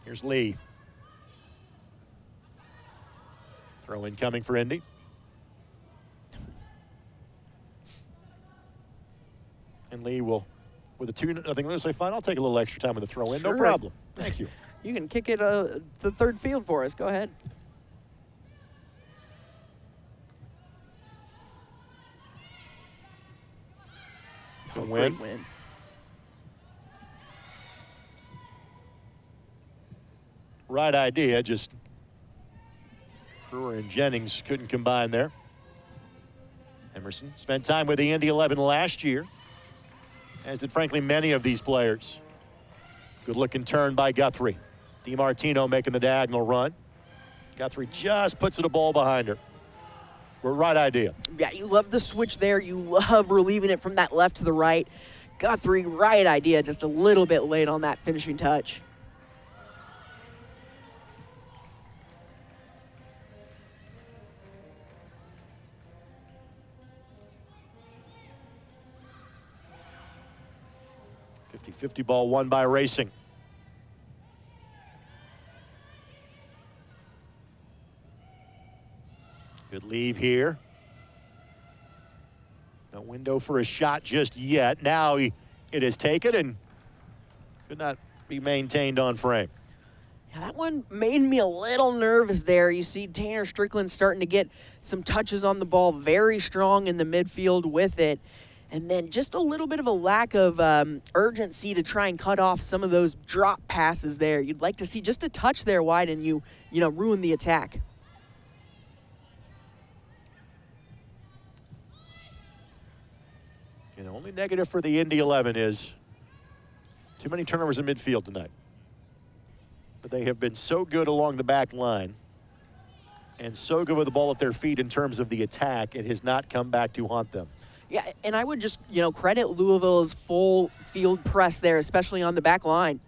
Speaker 2: Here's Lee. Throw in coming for Indy. And Lee will, with a 2-0 lead, say, fine, I'll take a little extra time with the throw in.
Speaker 3: Sure.
Speaker 2: No problem. Thank you.
Speaker 3: You can kick it the third field for us. Go ahead.
Speaker 2: Good
Speaker 3: Great win.
Speaker 2: Right idea, just Brewer and Jennings couldn't combine there. Emerson spent time with the Indy 11 last year, as did frankly many of these players. Good looking turn by Guthrie. DiMartino making the diagonal run. Guthrie just puts it a ball behind her. Right idea.
Speaker 3: Yeah, you love the switch there. You love relieving it from that left to the right. Guthrie, right idea, just a little bit late on that finishing touch.
Speaker 2: .50 ball won by Racing. Good leave here. No window for a shot just yet. Now it is taken and could not be maintained on frame.
Speaker 3: Yeah, that one made me a little nervous there. You see Tanner Strickland starting to get some touches on the ball, very strong in the midfield with it. And then just a little bit of a lack of urgency to try and cut off some of those drop passes there. You'd like to see just a touch there wide and you ruin the attack.
Speaker 2: And the only negative for the Indy 11 is too many turnovers in midfield tonight. But they have been so good along the back line and so good with the ball at their feet in terms of the attack, it has not come back to haunt them.
Speaker 3: Yeah, and I would just, credit Louisville's full field press there, especially on the back line.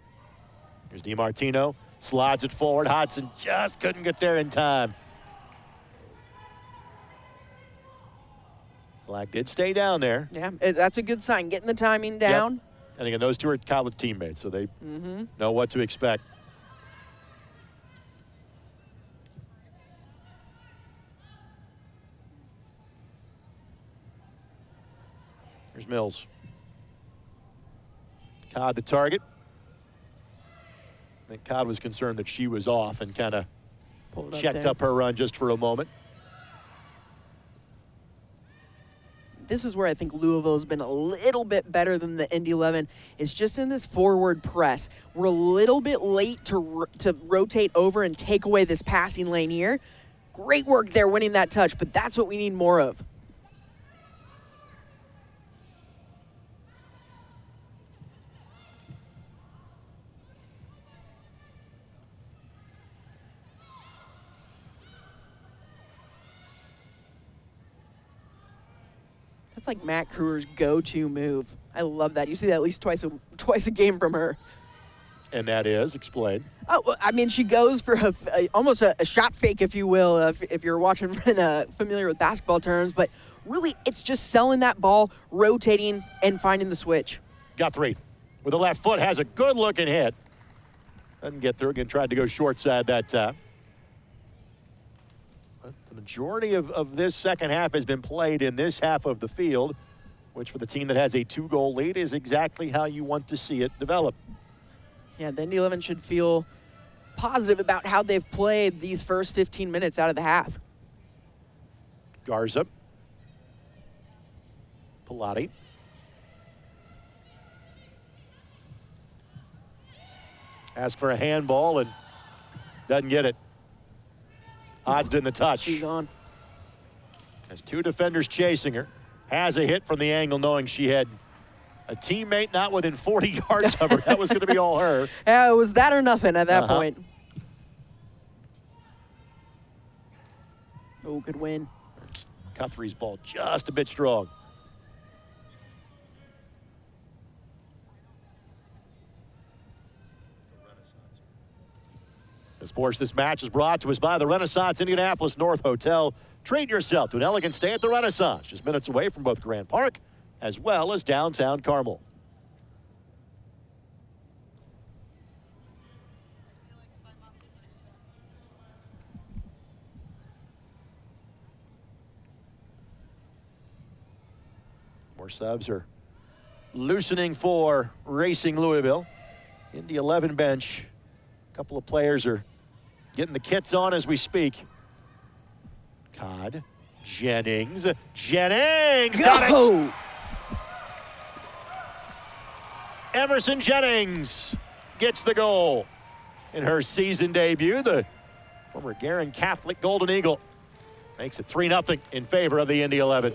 Speaker 2: Here's DiMartino, slides it forward. Hodson just couldn't get there in time. Flag did stay down there.
Speaker 3: Yeah, that's a good sign, getting the timing down.
Speaker 2: Yep. And again, those two are college teammates, so they know what to expect. Here's Mills. Codd the target. I think Codd was concerned that she was off and kind of checked up her run just for a moment.
Speaker 3: This is where I think Louisville has been a little bit better than the Indy 11. It's just in this forward press. We're a little bit late to rotate over and take away this passing lane here. Great work there winning that touch, but that's what we need more of. That's like Matt Kruer's go-to move. I love that. You see that at least twice a game from her.
Speaker 2: And that is, explain.
Speaker 3: Oh, well, I mean, she goes for almost a shot fake, if you will, if you're watching and familiar with basketball terms. But really, it's just selling that ball, rotating, and finding the switch.
Speaker 2: Guthrie with the left foot has a good-looking hit. Doesn't get through. Again, tried to go short side that time. But the majority of this second half has been played in this half of the field, which for the team that has a 2-goal lead is exactly how you want to see it develop.
Speaker 3: Yeah, the Indy 11 should feel positive about how they've played these first 15 minutes out of the half.
Speaker 2: Garza. Pilati. Asks for a handball and doesn't get it. Hodgson the touch.
Speaker 3: She's on.
Speaker 2: Has 2 defenders chasing her. Has a hit from the angle knowing she had a teammate not within 40 yards of her. That was going to be all her.
Speaker 3: Yeah, it was that or nothing at that point. Oh, good win.
Speaker 2: Guthrie's ball just a bit strong. Of course, this match is brought to us by the Renaissance Indianapolis North Hotel. Treat yourself to an elegant stay at the Renaissance, just minutes away from both Grand Park as well as downtown Carmel. More subs are loosening for Racing Louisville. Indy 11 bench. A couple of players are getting the kits on as we speak. Codd, Jennings got it! Emerson Jennings gets the goal in her season debut. The former Garin Catholic Golden Eagle makes it 3-0 in favor of the Indy 11.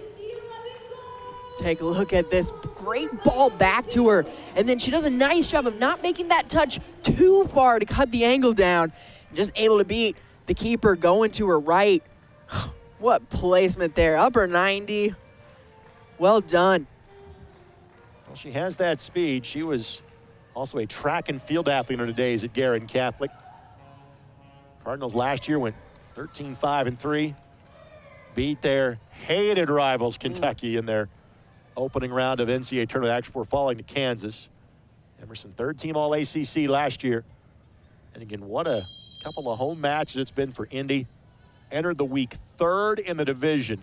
Speaker 3: Take a look at this great ball back to her, and then she does a nice job of not making that touch too far to cut the angle down. Just able to beat the keeper going to her right. What placement there, upper 90. Well done.
Speaker 2: Well, she has that speed. She was also a track and field athlete in her days at Garin Catholic. Cardinals last year went 13-5-3. Beat their hated rivals Kentucky in their opening round of NCAA tournament action before falling to Kansas. Emerson, 3rd-team All-ACC last year. And again, what a couple of home matches it's been for Indy. Entered the week 3rd in the division.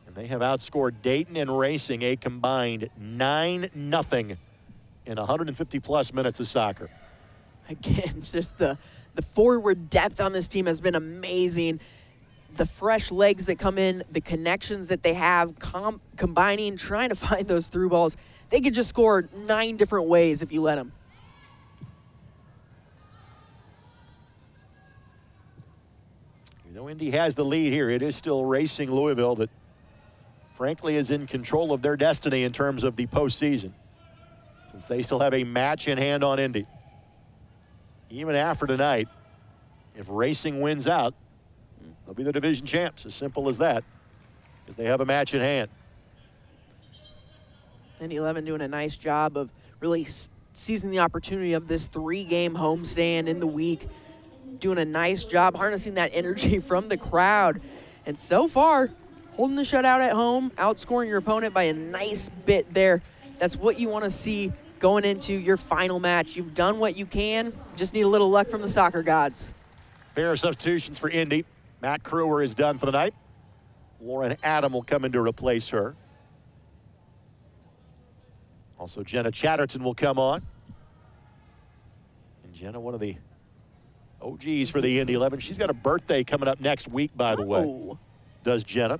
Speaker 2: And they have outscored Dayton and Racing a combined 9-0 in 150-plus minutes of soccer.
Speaker 3: Again, just the forward depth on this team has been amazing. The fresh legs that come in, the connections that they have, combining, trying to find those through balls. They could just score 9 different ways if you let them.
Speaker 2: You know, Indy has the lead here. It is still Racing Louisville that, frankly, is in control of their destiny in terms of the postseason, since they still have a match in hand on Indy. Even after tonight, if Racing wins out, they'll be the division champs. As simple as that, because they have a match in hand.
Speaker 3: Indy 11 doing a nice job of really seizing the opportunity of this 3-game homestand in the week. Doing a nice job harnessing that energy from the crowd. And so far, holding the shutout at home, outscoring your opponent by a nice bit there. That's what you want to see going into your final match. You've done what you can. Just need a little luck from the soccer gods.
Speaker 2: Pair of substitutions for Indy. Matt Kruer is done for the night. Lauren Adam will come in to replace her. Also, Jenna Chatterton will come on. And Jenna, one of the OGs for the Indy 11. She's got a birthday coming up next week, by the way. Does Jenna.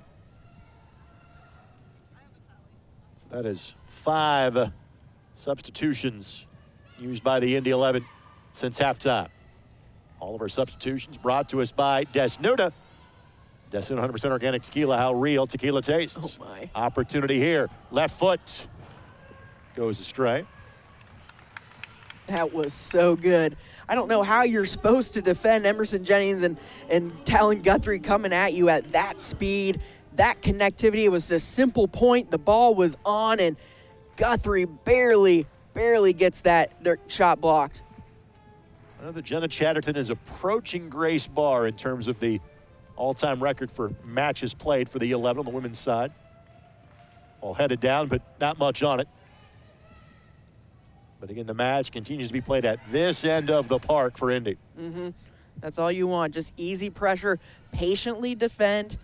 Speaker 2: So that is 5 substitutions used by the Indy 11 since halftime. All of our substitutions brought to us by Desnuda. Desnuda 100% organic tequila, how real tequila tastes.
Speaker 3: Oh my.
Speaker 2: Opportunity here. Left foot goes astray.
Speaker 3: That was so good. I don't know how you're supposed to defend Emerson Jennings and Talon Guthrie coming at you at that speed. that connectivity. It was a simple point. The ball was on, and Guthrie barely gets that shot blocked.
Speaker 2: Well, Jenna Chatterton is approaching Grace Barr in terms of the all-time record for matches played for the 11 on the women's side. All headed down, but not much on it. But again, the match continues to be played at this end of the park for Indy.
Speaker 3: That's all you want. Just easy pressure, patiently defend,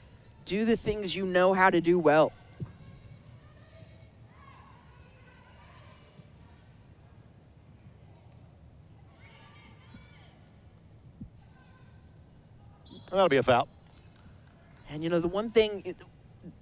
Speaker 3: do the things you know how to do well.
Speaker 2: That'll be a foul.
Speaker 3: And, you know, the one thing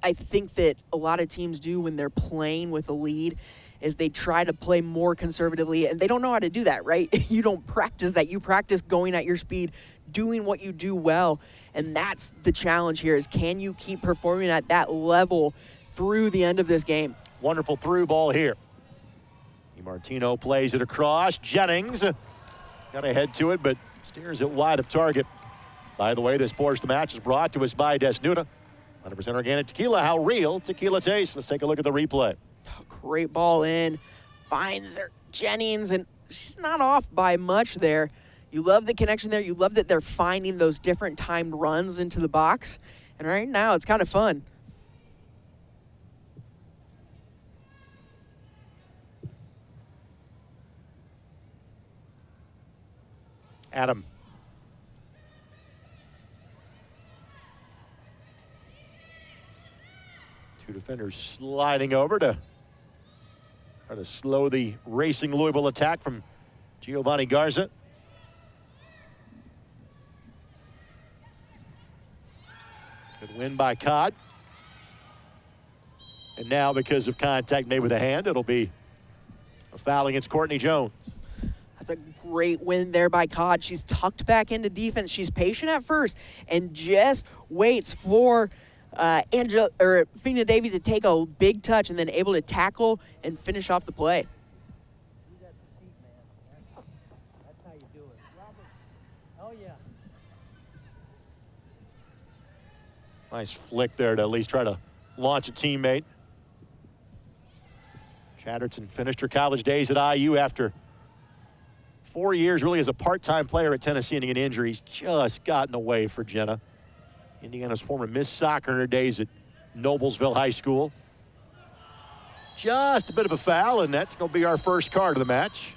Speaker 3: I think that a lot of teams do when they're playing with a lead is they try to play more conservatively, and they don't know how to do that, right? You don't practice that. You practice going at your speed, doing what you do well, and that's the challenge here is can you keep performing at that level through the end of this game?
Speaker 2: Wonderful through ball here. Martino plays it across. Jennings got to head to it, but steers it wide of target. By the way, this portion of the match is brought to us by Desnuda. 100% organic tequila. How real tequila tastes. Let's take a look at the replay.
Speaker 3: Great ball in. Finds her Jennings, and she's not off by much there. You love the connection there. You love that they're finding those different timed runs into the box. And right now, it's kind of fun.
Speaker 2: Adam. Two defenders sliding over to try to slow the racing Louisville attack from Giovanni Garza. Good win by Codd. And now, because of contact made with a hand, it'll be a foul against Courtney Jones.
Speaker 3: That's a great win there by Codd. She's tucked back into defense. She's patient at first and just waits for Fina Davy to take a big touch and then able to tackle and finish off the play.
Speaker 16: That's how you do it. Oh, yeah.
Speaker 2: Nice flick there to at least try to launch a teammate. Chatterton finished her college days at IU after 4 years really as a part-time player at Tennessee, and again, injuries just gotten away for Jenna. Indiana's former Miss Soccer in her days at Noblesville High School. Just a bit of a foul, and that's going to be our first card of the match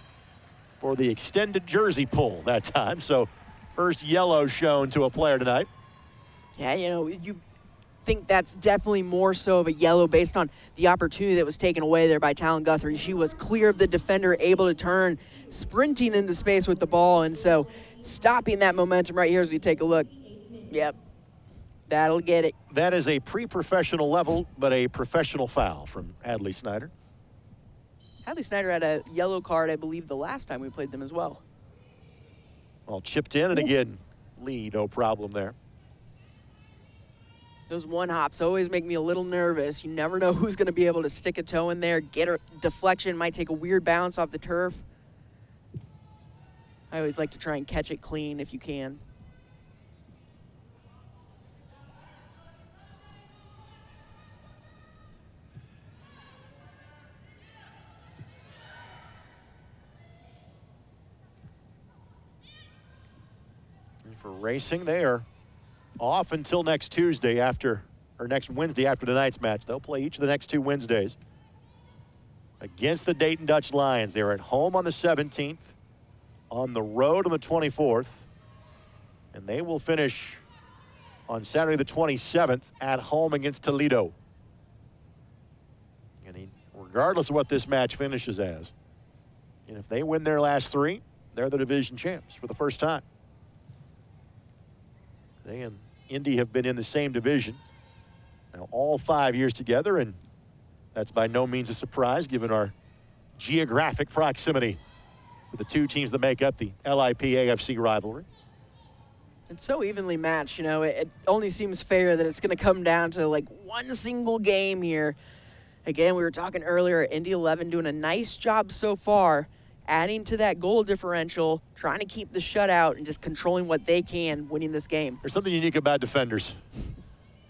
Speaker 2: for the extended jersey pull that time. So first yellow shown to a player tonight.
Speaker 3: Yeah, you know, you think that's definitely more so of a yellow based on the opportunity that was taken away there by Talon Guthrie. She was clear of the defender, able to turn, sprinting into space with the ball, and so stopping that momentum right here as we take a look. Yep. That'll get it.
Speaker 2: That is a pre-professional level, but a professional foul from Adley Snyder.
Speaker 3: Adley Snyder had a yellow card, I believe, the last time we played them as well.
Speaker 2: Well, chipped in, and again, Lee, no problem there.
Speaker 3: Those one hops always make me a little nervous. You never know who's going to be able to stick a toe in there, get a deflection, might take a weird bounce off the turf. I always like to try and catch it clean if you can.
Speaker 2: For racing, they are off until next Tuesday next Wednesday after tonight's match. They'll play each of the next 2 Wednesdays against the Dayton Dutch Lions. They're at home on the 17th, on the road on the 24th, and they will finish on Saturday the 27th at home against Toledo. And regardless of what this match finishes as, and if they win their last 3, they're the division champs for the first time. They and Indy have been in the same division now all 5 years together, and that's by no means a surprise given our geographic proximity for the 2 teams that make up the LIP-AFC rivalry.
Speaker 3: It's so evenly matched, you know. It only seems fair that it's going to come down to like one single game here. Again, we were talking earlier, Indy 11 doing a nice job so far, adding to that goal differential, trying to keep the shutout and just controlling what they can, winning this game.
Speaker 2: There's something unique about defenders.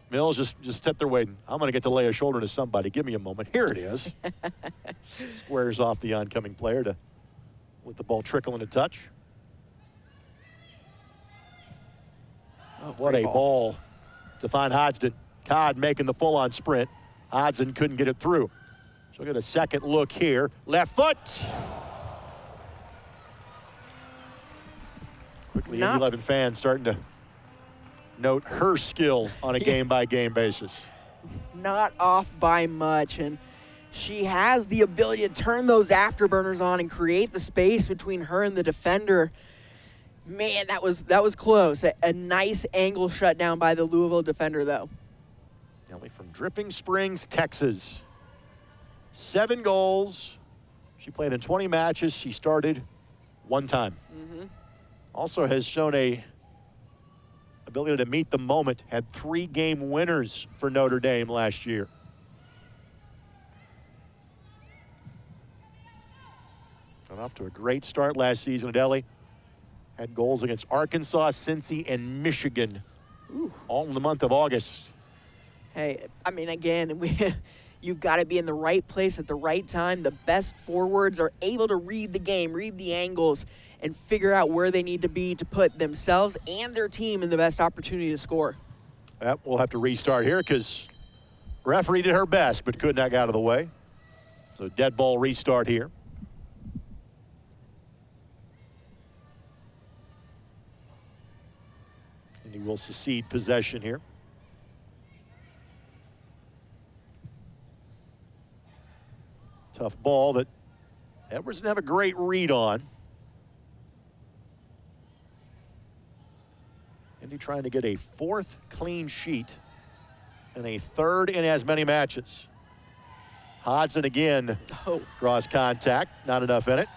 Speaker 2: Mills just sat there waiting. I'm going to get to lay a shoulder to somebody. Give me a moment. Here it is. Squares off the oncoming player to let the ball trickle into touch.
Speaker 3: Oh,
Speaker 2: what a ball to find Hodgson. Codd making the full-on sprint. Hodgson couldn't get it through. She'll get a second look here. Left foot. Quickly, Indy 11 fans starting to note her skill on a game-by-game basis.
Speaker 3: Not off by much, and she has the ability to turn those afterburners on and create the space between her and the defender. Man, that was close. A nice angle shut down by the Louisville defender, though.
Speaker 2: Ellie from Dripping Springs, Texas. 7 goals. She played in 20 matches. She started 1 time. Also has shown a ability to meet the moment. Had 3 game winners for Notre Dame last year. Got off to a great start last season at Ellie. Had goals against Arkansas, Cincy, and Michigan. All in the month of August.
Speaker 3: Hey, I mean, again, you've got to be in the right place at the right time. The best forwards are able to read the game, read the angles, and figure out where they need to be to put themselves and their team in the best opportunity to score.
Speaker 2: Yep, we'll have to restart here because referee did her best but could not get out of the way. So dead ball restart here. And he will secede possession here. Tough ball that Edwards didn't have a great read on. Indy trying to get a 4th clean sheet and a 3rd in as many matches. Hodgson again draws contact, not enough in it.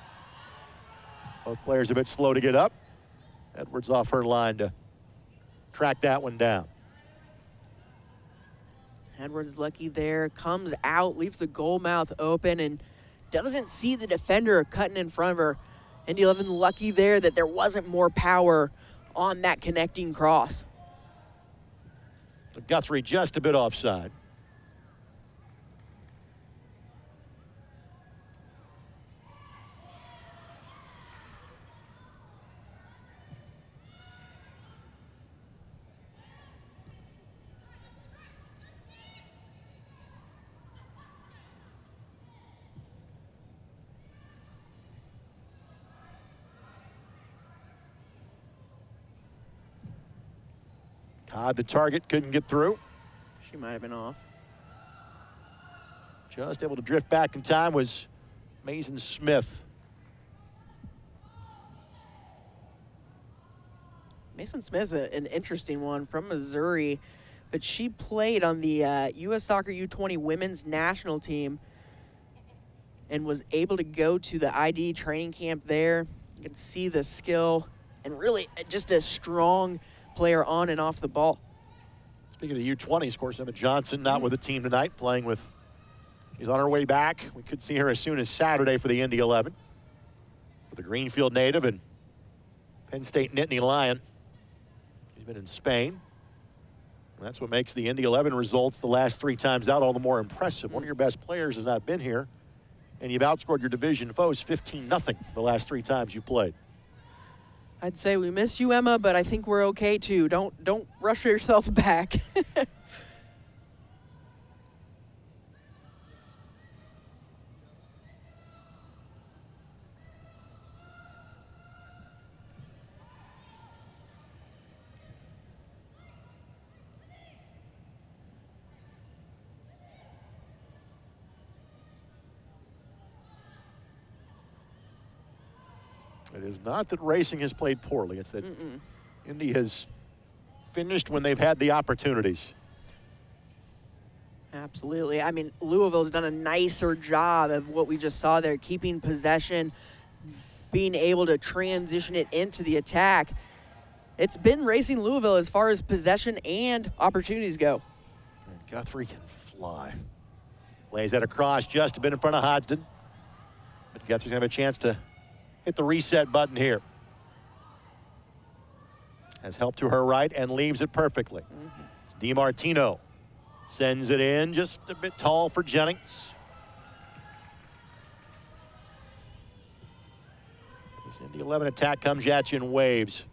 Speaker 2: Both players a bit slow to get up. Edwards off her line to track that one down.
Speaker 3: Edwards lucky there, comes out, leaves the goal mouth open, and doesn't see the defender cutting in front of her. Indy 11 lucky there that there wasn't more power on that connecting cross.
Speaker 2: Guthrie just a bit offside. Codd, the target, couldn't get through.
Speaker 3: She might have been off.
Speaker 2: Just able to drift back in time was Mason Smith.
Speaker 3: Mason Smith's an interesting one from Missouri, but she played on the U.S. Soccer U20 women's national team and was able to go to the ID training camp there. You can see the skill and really just a strong player on and off the ball.
Speaker 2: Speaking of the U20s, of course, Emma Johnson not with the team tonight, playing with, she's on her way back. We could see her as soon as Saturday for the Indy 11. For the Greenfield native and Penn State Nittany Lion. She's been in Spain. And that's what makes the Indy 11 results the last 3 times out all the more impressive. One of your best players has not been here, and you've outscored your division foes 15-0 the last 3 times you played.
Speaker 3: I'd say we miss you, Emma, but I think we're okay too. Don't rush yourself back.
Speaker 2: It is not that Racing has played poorly. It's that Indy has finished when they've had the opportunities.
Speaker 3: Absolutely. I mean, Louisville's done a nicer job of what we just saw there, keeping possession, being able to transition it into the attack. It's been Racing Louisville as far as possession and opportunities go.
Speaker 2: And Guthrie can fly. Lays that across just a bit in front of Hodgson. But Guthrie's going to have a chance to hit the reset button here. Has help to her right and leaves it perfectly. It's DiMartino sends it in, just a bit tall for Jennings. This Indy 11 attack comes at you in waves.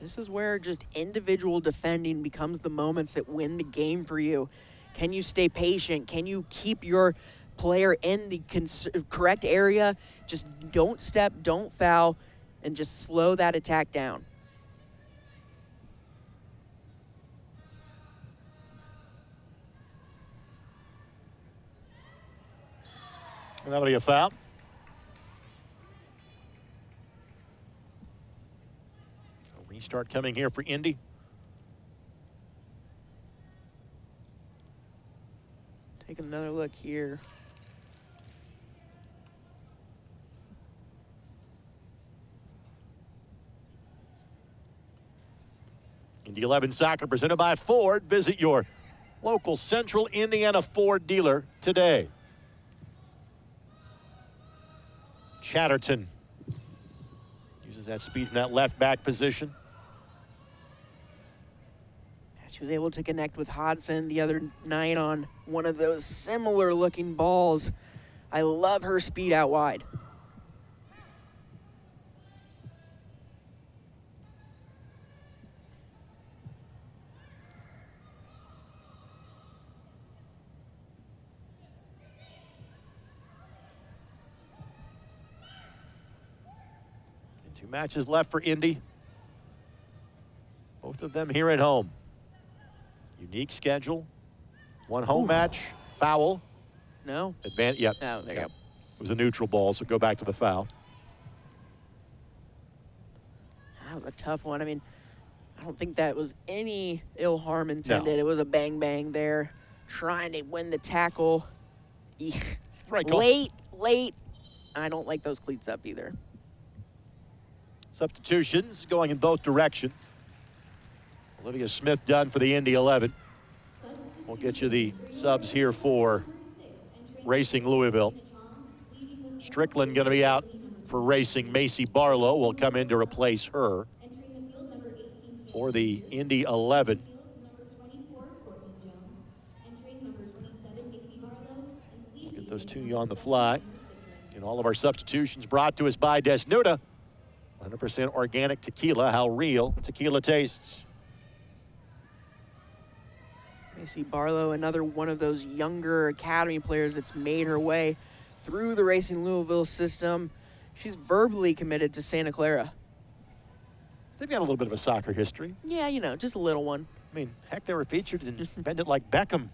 Speaker 3: This is where just individual defending becomes the moments that win the game for you. Can you stay patient? Can you keep your player in the correct area? Just don't step, don't foul, and just slow that attack down.
Speaker 2: And that'll be a foul. A restart coming here for Indy.
Speaker 3: Take another look here.
Speaker 2: Indy 11 soccer presented by Ford. Visit your local Central Indiana Ford dealer today. Chatterton uses that speed from that left back position.
Speaker 3: She was able to connect with Hodson the other night on one of those similar looking balls. I love her speed out wide.
Speaker 2: And 2 matches left for Indy. Both of them here at home. Unique schedule. 1 home match, foul.
Speaker 3: No.
Speaker 2: Yep.
Speaker 3: No, there you go.
Speaker 2: It was a neutral ball, so go back to the foul.
Speaker 3: That was a tough one. I mean, I don't think that was any ill harm intended.
Speaker 2: No.
Speaker 3: It was a bang-bang there, trying to win the tackle. Eek.
Speaker 2: Right,
Speaker 3: Late. I don't like those cleats up either.
Speaker 2: Substitutions going in both directions. Olivia Smith done for the Indy 11. We'll get you the subs here for Racing Louisville. Strickland going to be out for Racing. Macy Barlow will come in to replace her for the Indy 11. We'll get those to you on the fly. And all of our substitutions brought to us by Desnuda. 100% organic tequila, how real tequila tastes.
Speaker 3: Macy Barlow, another one of those younger academy players that's made her way through the Racing Louisville system. She's verbally committed to Santa Clara.
Speaker 2: They've got a little bit of a soccer history.
Speaker 3: Yeah, you know, just a little one.
Speaker 2: I mean, heck, they were featured in Bend It Like Beckham.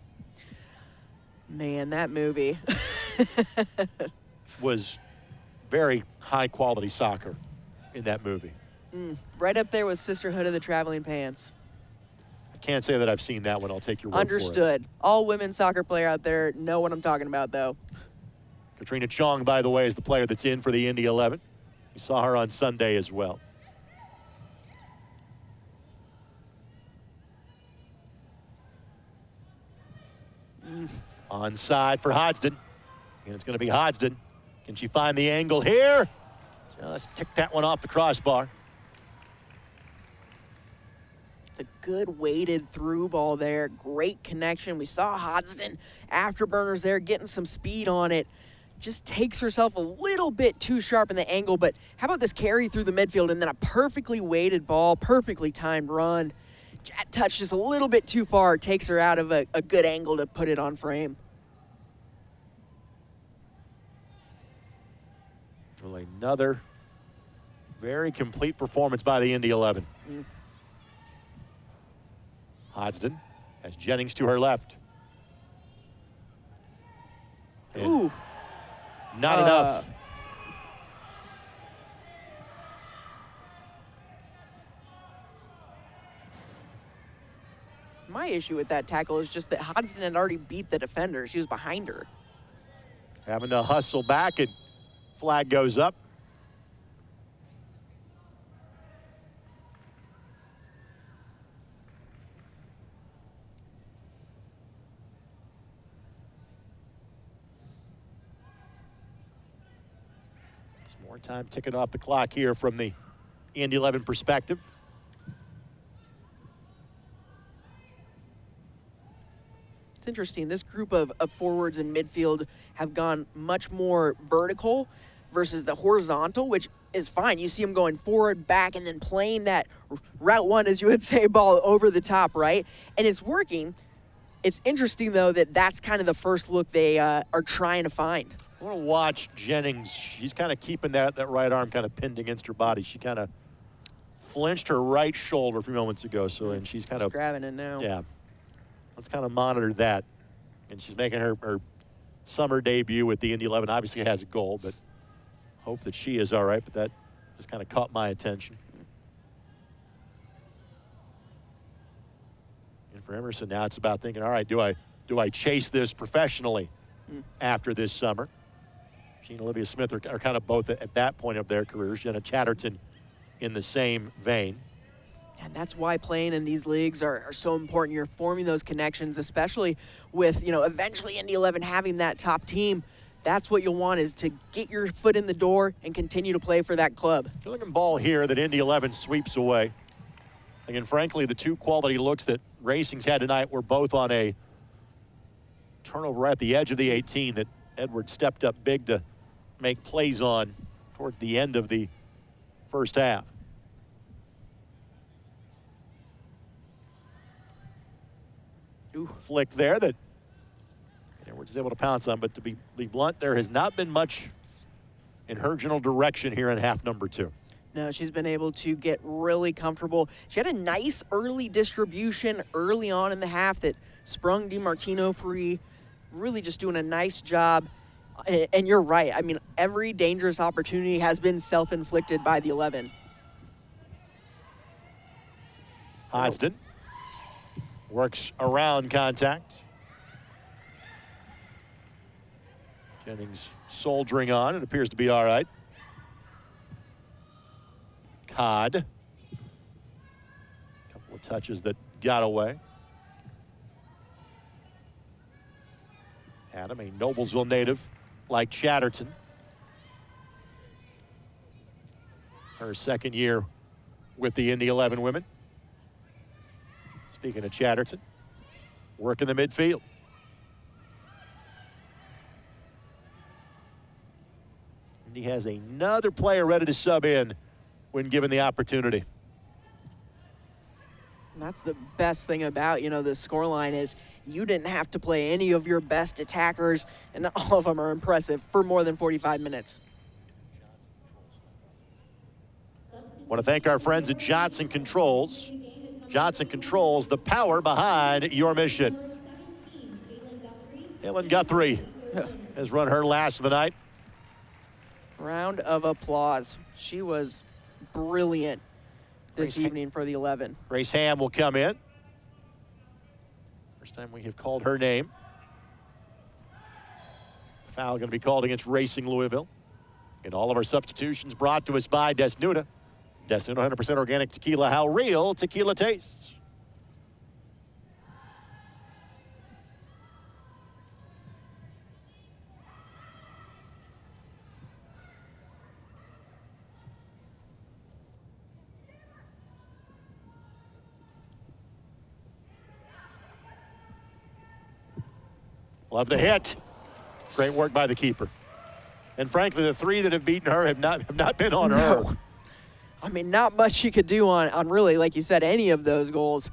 Speaker 3: Man, that movie.
Speaker 2: Was very high-quality soccer in that movie.
Speaker 3: Right up there with Sisterhood of the Traveling Pants.
Speaker 2: Can't say that I've seen that one. I'll take your word
Speaker 3: Understood. All women soccer player out there know what I'm talking about, though.
Speaker 2: Katrina Chong, by the way, is the player that's in for the Indy 11. You saw her on Sunday as well. Onside for Hodgson. And it's going to be Hodgson. Can she find the angle here? Just tick that one off the crossbar.
Speaker 3: It's a good weighted through ball there. Great connection. We saw Hodgson afterburners there getting some speed on it. Just takes herself a little bit too sharp in the angle, but how about this carry through the midfield and then a perfectly weighted ball, perfectly timed run. Jet touch just a little bit too far, takes her out of a good angle to put it on frame.
Speaker 2: Well, another very complete performance by the Indy 11. Hodgson has Jennings to her left. And
Speaker 3: ooh.
Speaker 2: Not enough.
Speaker 3: My issue with that tackle is just that Hodgson had already beat the defender. She was behind her.
Speaker 2: Having to hustle back, and flag goes up. More time ticking off the clock here from the Indy 11 perspective.
Speaker 3: It's interesting. This group of forwards and midfield have gone much more vertical versus the horizontal, which is fine. You see them going forward, back, and then playing that route one, as you would say, ball over the top, right? And it's working. It's interesting, though, that that's kind of the first look they are trying to find.
Speaker 2: I want to watch Jennings. She's kind of keeping that right arm kind of pinned against her body. She kind of flinched her right shoulder a few moments ago, and she's kind of
Speaker 3: grabbing it now.
Speaker 2: Yeah. Let's kind of monitor that. And she's making her summer debut with the Indy 11. Obviously has a goal, but hope that she is all right. But that just kind of caught my attention. And for Emerson now, it's about thinking, all right, do I chase this professionally after this summer? She and Olivia Smith are kind of both at that point of their careers. Jenna Chatterton in the same vein.
Speaker 3: And that's why playing in these leagues are so important. You're forming those connections, especially with, eventually Indy 11 having that top team. That's what you'll want, is to get your foot in the door and continue to play for that club.
Speaker 2: Looking ball here that Indy 11 sweeps away. Again, frankly, the two quality looks that Racing's had tonight were both on a turnover right at the edge of the 18 that Edwards stepped up big to make plays on towards the end of the first half.
Speaker 3: Ooh.
Speaker 2: Flick there that Edwards is able to pounce on, but to be blunt, there has not been much in her general direction here in half number 2.
Speaker 3: No, she's been able to get really comfortable. She had a nice early distribution early on in the half that sprung DiMartino free, really just doing a nice job. And you're right. I mean, every dangerous opportunity has been self-inflicted by the 11.
Speaker 2: Hodgson works around contact. Jennings soldiering on. It appears to be all right. Codd. A couple of touches that got away. Adam, a Noblesville native like Chatterton. Her second year with the Indy 11 women. Speaking of Chatterton, working the midfield. Indy has another player ready to sub in when given the opportunity.
Speaker 3: And that's the best thing about, this scoreline is you didn't have to play any of your best attackers, and all of them are impressive for more than 45 minutes.
Speaker 2: Want to thank our friends at Johnson Controls. Johnson Controls, the power behind your mission. Helen Guthrie has run her last of the night.
Speaker 3: Round of applause. She was brilliant this evening for the 11.
Speaker 2: Grace Ham will come in. First time we have called her name. Foul going to be called against Racing Louisville. And all of our substitutions brought to us by Desnuda. Desnuda 100% organic tequila, how real tequila tastes. Love the hit. Great work by the keeper. And frankly, the three that have beaten her have not been on her.
Speaker 3: I mean, not much she could do on really, like you said, any of those goals.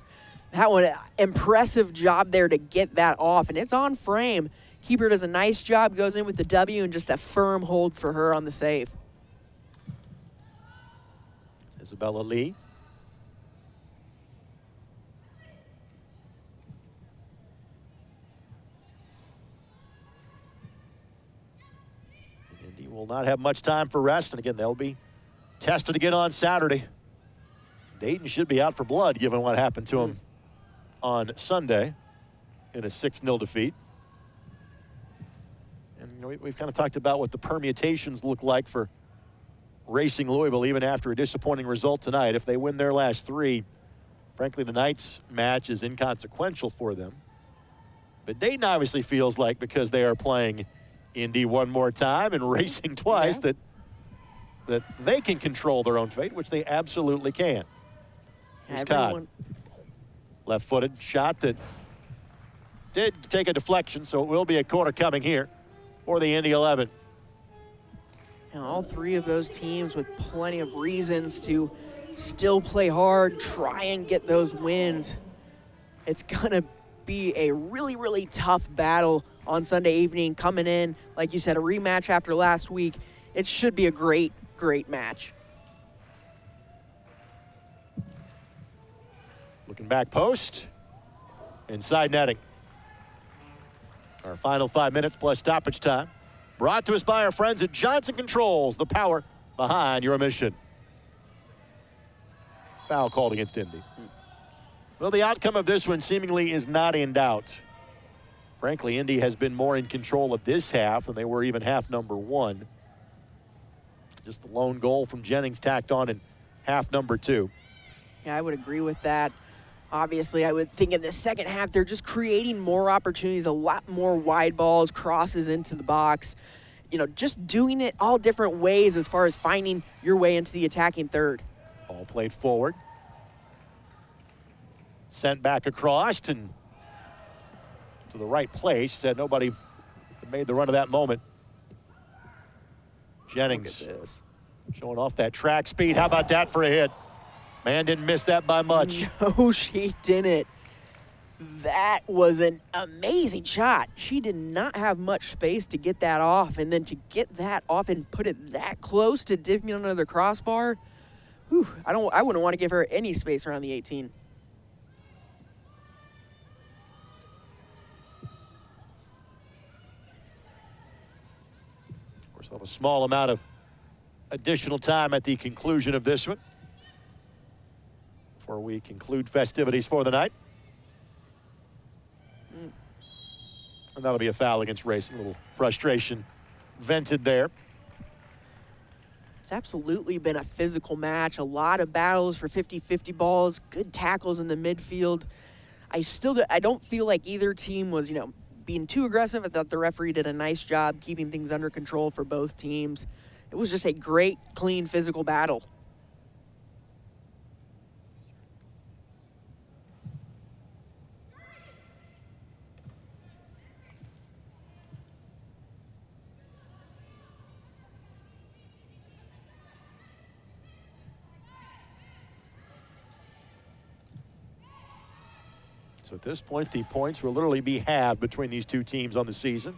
Speaker 3: That one, impressive job there to get that off, and it's on frame. Keeper does a nice job, goes in with the W, and just a firm hold for her on the save.
Speaker 2: Isabella Lee. Indy will not have much time for rest, and again, they'll be tested again on Saturday. Dayton should be out for blood given what happened to him on Sunday in a 6-0 defeat. And we've kind of talked about what the permutations look like for Racing Louisville even after a disappointing result tonight. If they win their last 3, frankly, tonight's match is inconsequential for them. But Dayton obviously feels like, because they are playing Indy one more time and Racing twice, that that they can control their own fate, which they absolutely can. Here's Codd. Left-footed shot that did take a deflection, so it will be a corner coming here for the Indy 11.
Speaker 3: And all three of those teams with plenty of reasons to still play hard, try and get those wins. It's going to be a really, really tough battle on Sunday evening coming in. Like you said, a rematch after last week. It should be a great, great match.
Speaker 2: Looking back post. Inside netting. Our final 5 minutes plus stoppage time. Brought to us by our friends at Johnson Controls, the power behind your mission. Foul called against Indy. Well, the outcome of this one seemingly is not in doubt. Frankly, Indy has been more in control of this half than they were even half number one. Just the lone goal from Jennings tacked on in half number two.
Speaker 3: Yeah, I would agree with that. Obviously, I would think in the second half, they're just creating more opportunities, a lot more wide balls, crosses into the box. You know, just doing it all different ways as far as finding your way into the attacking third.
Speaker 2: Ball played forward. Sent back across and to the right place. Said nobody made the run of that moment. Jennings showing off that track speed. How about that for a hit? Man didn't miss that by much.
Speaker 3: No, she didn't. That was an amazing shot. She did not have much space to get that off, and then to get that off and put it that close to dipping under the crossbar, whew, I wouldn't want to give her any space around the 18.
Speaker 2: Of course, they'll have a small amount of additional time at the conclusion of this one before we conclude festivities for the night. And that'll be a foul against Racing. A little frustration vented there.
Speaker 3: It's absolutely been a physical match. A lot of battles for 50-50 balls, good tackles in the midfield. I don't feel like either team was, being too aggressive. I thought the referee did a nice job keeping things under control for both teams. It was just a great, clean, physical battle.
Speaker 2: So at this point, the points will literally be halved between these two teams on the season.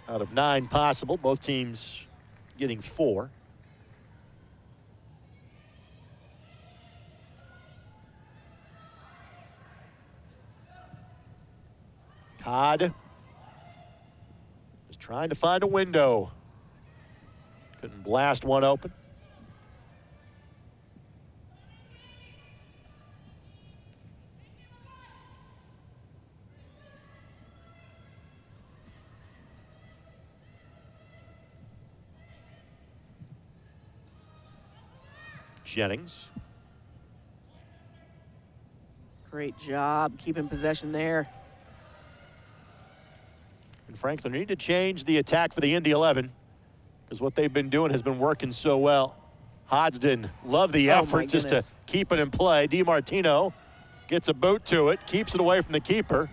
Speaker 2: Out of 9 possible, both teams getting 4. Codd is trying to find a window. Couldn't blast one open. Jennings.
Speaker 3: Great job keeping possession there.
Speaker 2: And Franklin need to change the attack for the Indy 11 because what they've been doing has been working so well. Hodgson, love the effort just to keep it in play. DiMartino gets a boot to it, keeps it away from the keeper.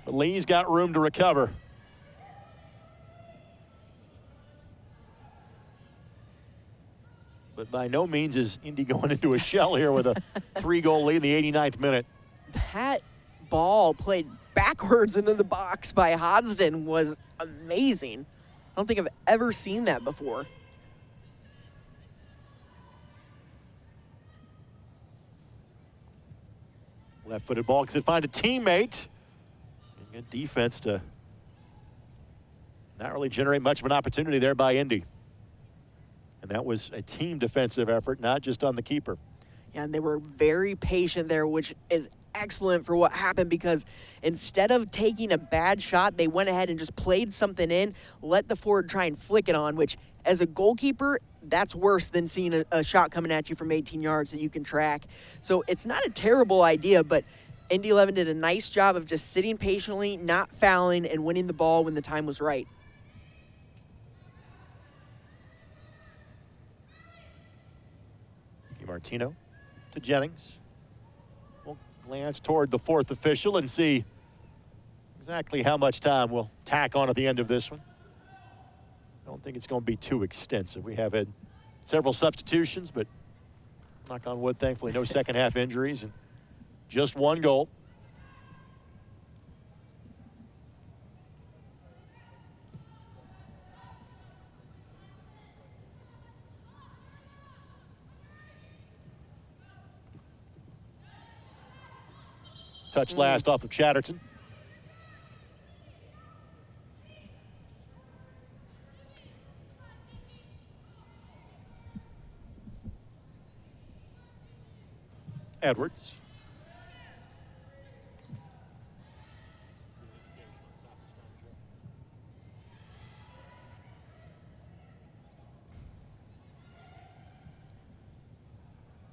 Speaker 2: But Lee's got room to recover. But by no means is Indy going into a shell here with a 3-goal lead in the 89th minute.
Speaker 3: That ball played backwards into the box by Hodgson was amazing. I don't think I've ever seen that before.
Speaker 2: Left-footed ball because it find a teammate. And good defense to not really generate much of an opportunity there by Indy. And that was a team defensive effort, not just on the keeper.
Speaker 3: Yeah, and they were very patient there, which is excellent for what happened because instead of taking a bad shot, they went ahead and just played something in, let the forward try and flick it on, which as a goalkeeper, that's worse than seeing a shot coming at you from 18 yards that you can track. So it's not a terrible idea, but Indy 11 did a nice job of just sitting patiently, not fouling, and winning the ball when the time was right.
Speaker 2: Martino to Jennings. We'll glance toward the fourth official and see exactly how much time we'll tack on at the end of this one. I don't think it's going to be too extensive. We have had several substitutions, but knock on wood, thankfully, no second half injuries and just one goal. Touch last off of Chatterton. Edwards.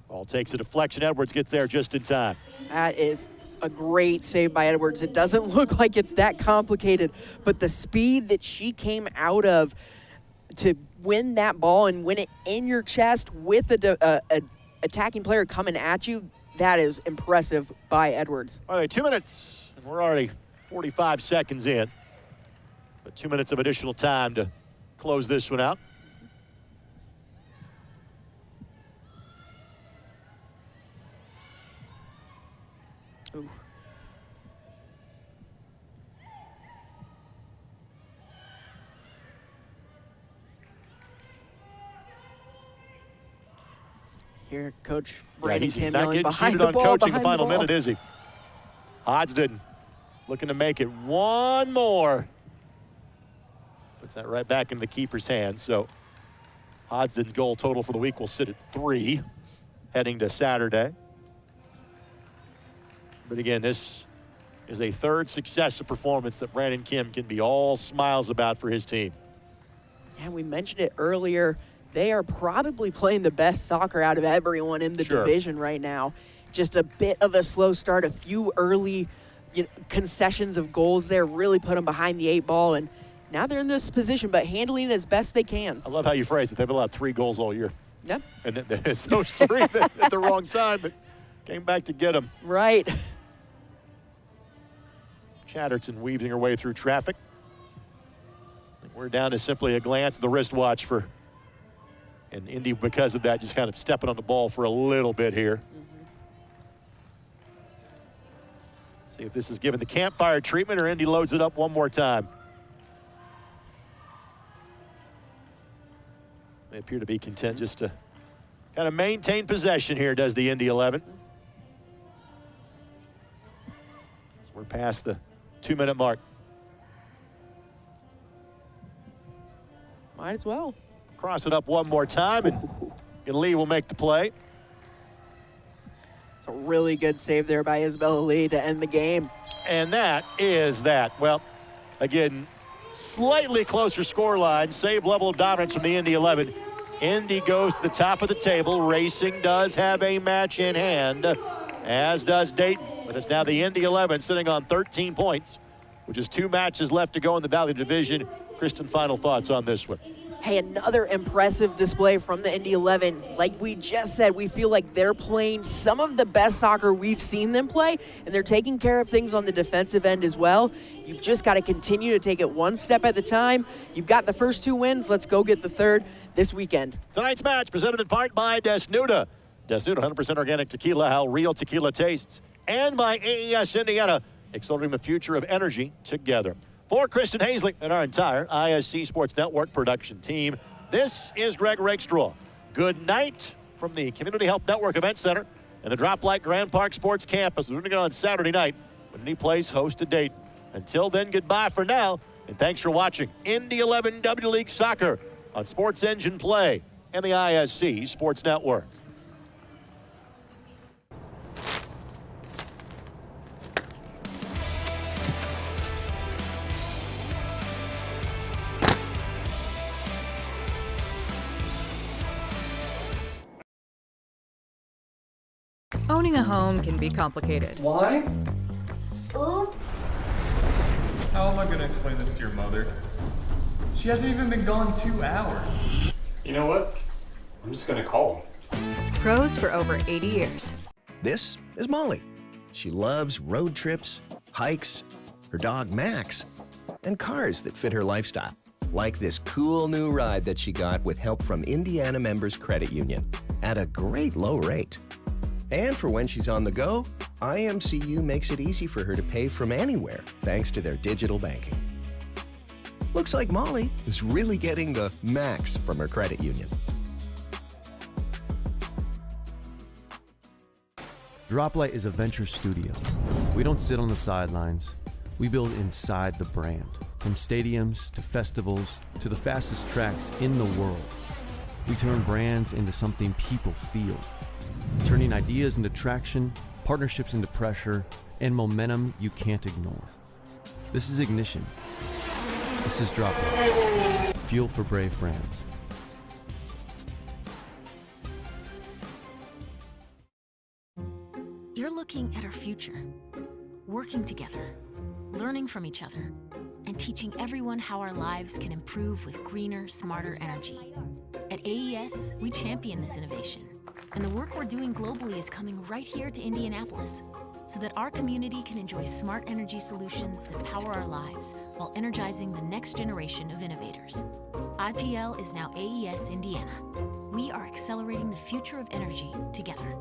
Speaker 2: Ball takes a deflection. Edwards gets there just in time.
Speaker 3: That is a great save by Edwards. It doesn't look like it's that complicated, but the speed that she came out of to win that ball and win it in your chest with a attacking player coming at you, that is impressive by Edwards.
Speaker 2: All right, 2 minutes, and we're already 45 seconds in. But 2 minutes of additional time to close this one out.
Speaker 3: Ooh. Here, Coach Brandon
Speaker 2: he's not getting cheated on coaching the final minute, is he? Hodgson looking to make it one more. Puts that right back in the keeper's hands. So Hodgson's goal total for the week will sit at 3 heading to Saturday. But again, this is a third successive performance that Brandon Kim can be all smiles about for his team.
Speaker 3: And we mentioned it earlier. They are probably playing the best soccer out of everyone in the division right now. Just a bit of a slow start, a few early concessions of goals there really put them behind the 8 ball, and now they're in this position, but handling it as best they can.
Speaker 2: I love how you phrase it. They've allowed 3 goals all year.
Speaker 3: Yep.
Speaker 2: And it's those 3 that at the wrong time that came back to get them.
Speaker 3: Right.
Speaker 2: Chatterton weaving her way through traffic. We're down to simply a glance at the wristwatch for, and Indy, because of that, just kind of stepping on the ball for a little bit here. See if this is given the campfire treatment or Indy loads it up one more time. They appear to be content just to kind of maintain possession here, does the Indy 11. So we're past the 2-minute mark.
Speaker 3: Might as well.
Speaker 2: Cross it up one more time, and Lee will make the play.
Speaker 3: It's a really good save there by Isabella Lee to end the game.
Speaker 2: And that is that. Well, again, slightly closer scoreline, save level of dominance from the Indy 11. Indy goes to the top of the table. Racing does have a match in hand, as does Dayton. But it's now the Indy 11 sitting on 13 points, which is 2 matches left to go in the Valley Division. Kristen, final thoughts on this one?
Speaker 3: Hey, another impressive display from the Indy 11. Like we just said, we feel like they're playing some of the best soccer we've seen them play, and they're taking care of things on the defensive end as well. You've just got to continue to take it one step at a time. You've got the first 2 wins. Let's go get the third this weekend.
Speaker 2: Tonight's match presented in part by Desnuda. Desnuda, 100% organic tequila, how real tequila tastes. And by AES Indiana, exploring the future of energy together. For Kristen Hazley and our entire ISC Sports Network production team, this is Greg Rakestraw. Good night from the Community Health Network Event Center and the Drop Light Grand Park Sports Campus. We're going to go on Saturday night when Indy plays host to Dayton. Until then, goodbye for now, and thanks for watching Indy 11 W League Soccer on Sports Engine Play and the ISC Sports Network.
Speaker 8: Owning a home can be complicated.
Speaker 9: Why?
Speaker 10: Oops.
Speaker 9: How am I going to explain this to your mother? She hasn't even been gone 2 hours.
Speaker 11: You know what? I'm just going to call him.
Speaker 8: pros for over 80 years.
Speaker 7: This is Molly. She loves road trips, hikes, her dog Max, and cars that fit her lifestyle, like this cool new ride that she got with help from Indiana Members Credit Union at a great low rate. And for when she's on the go, IMCU makes it easy for her to pay from anywhere thanks to their digital banking. Looks like Molly is really getting the max from her credit union.
Speaker 4: Droplight is a venture studio. We don't sit on the sidelines. We build inside the brand. From stadiums to festivals to the fastest tracks in the world. We turn brands into something people feel. Turning ideas into traction, partnerships into pressure, and momentum you can't ignore. This is Ignition. This is Droplight. Fuel for brave brands.
Speaker 6: You're looking at our future, working together, learning from each other, and teaching everyone how our lives can improve with greener, smarter energy. At AES, we champion this innovation, and the work we're doing globally is coming right here to Indianapolis, so that our community can enjoy smart energy solutions that power our lives while energizing the next generation of innovators. IPL is now AES Indiana. We are accelerating the future of energy together.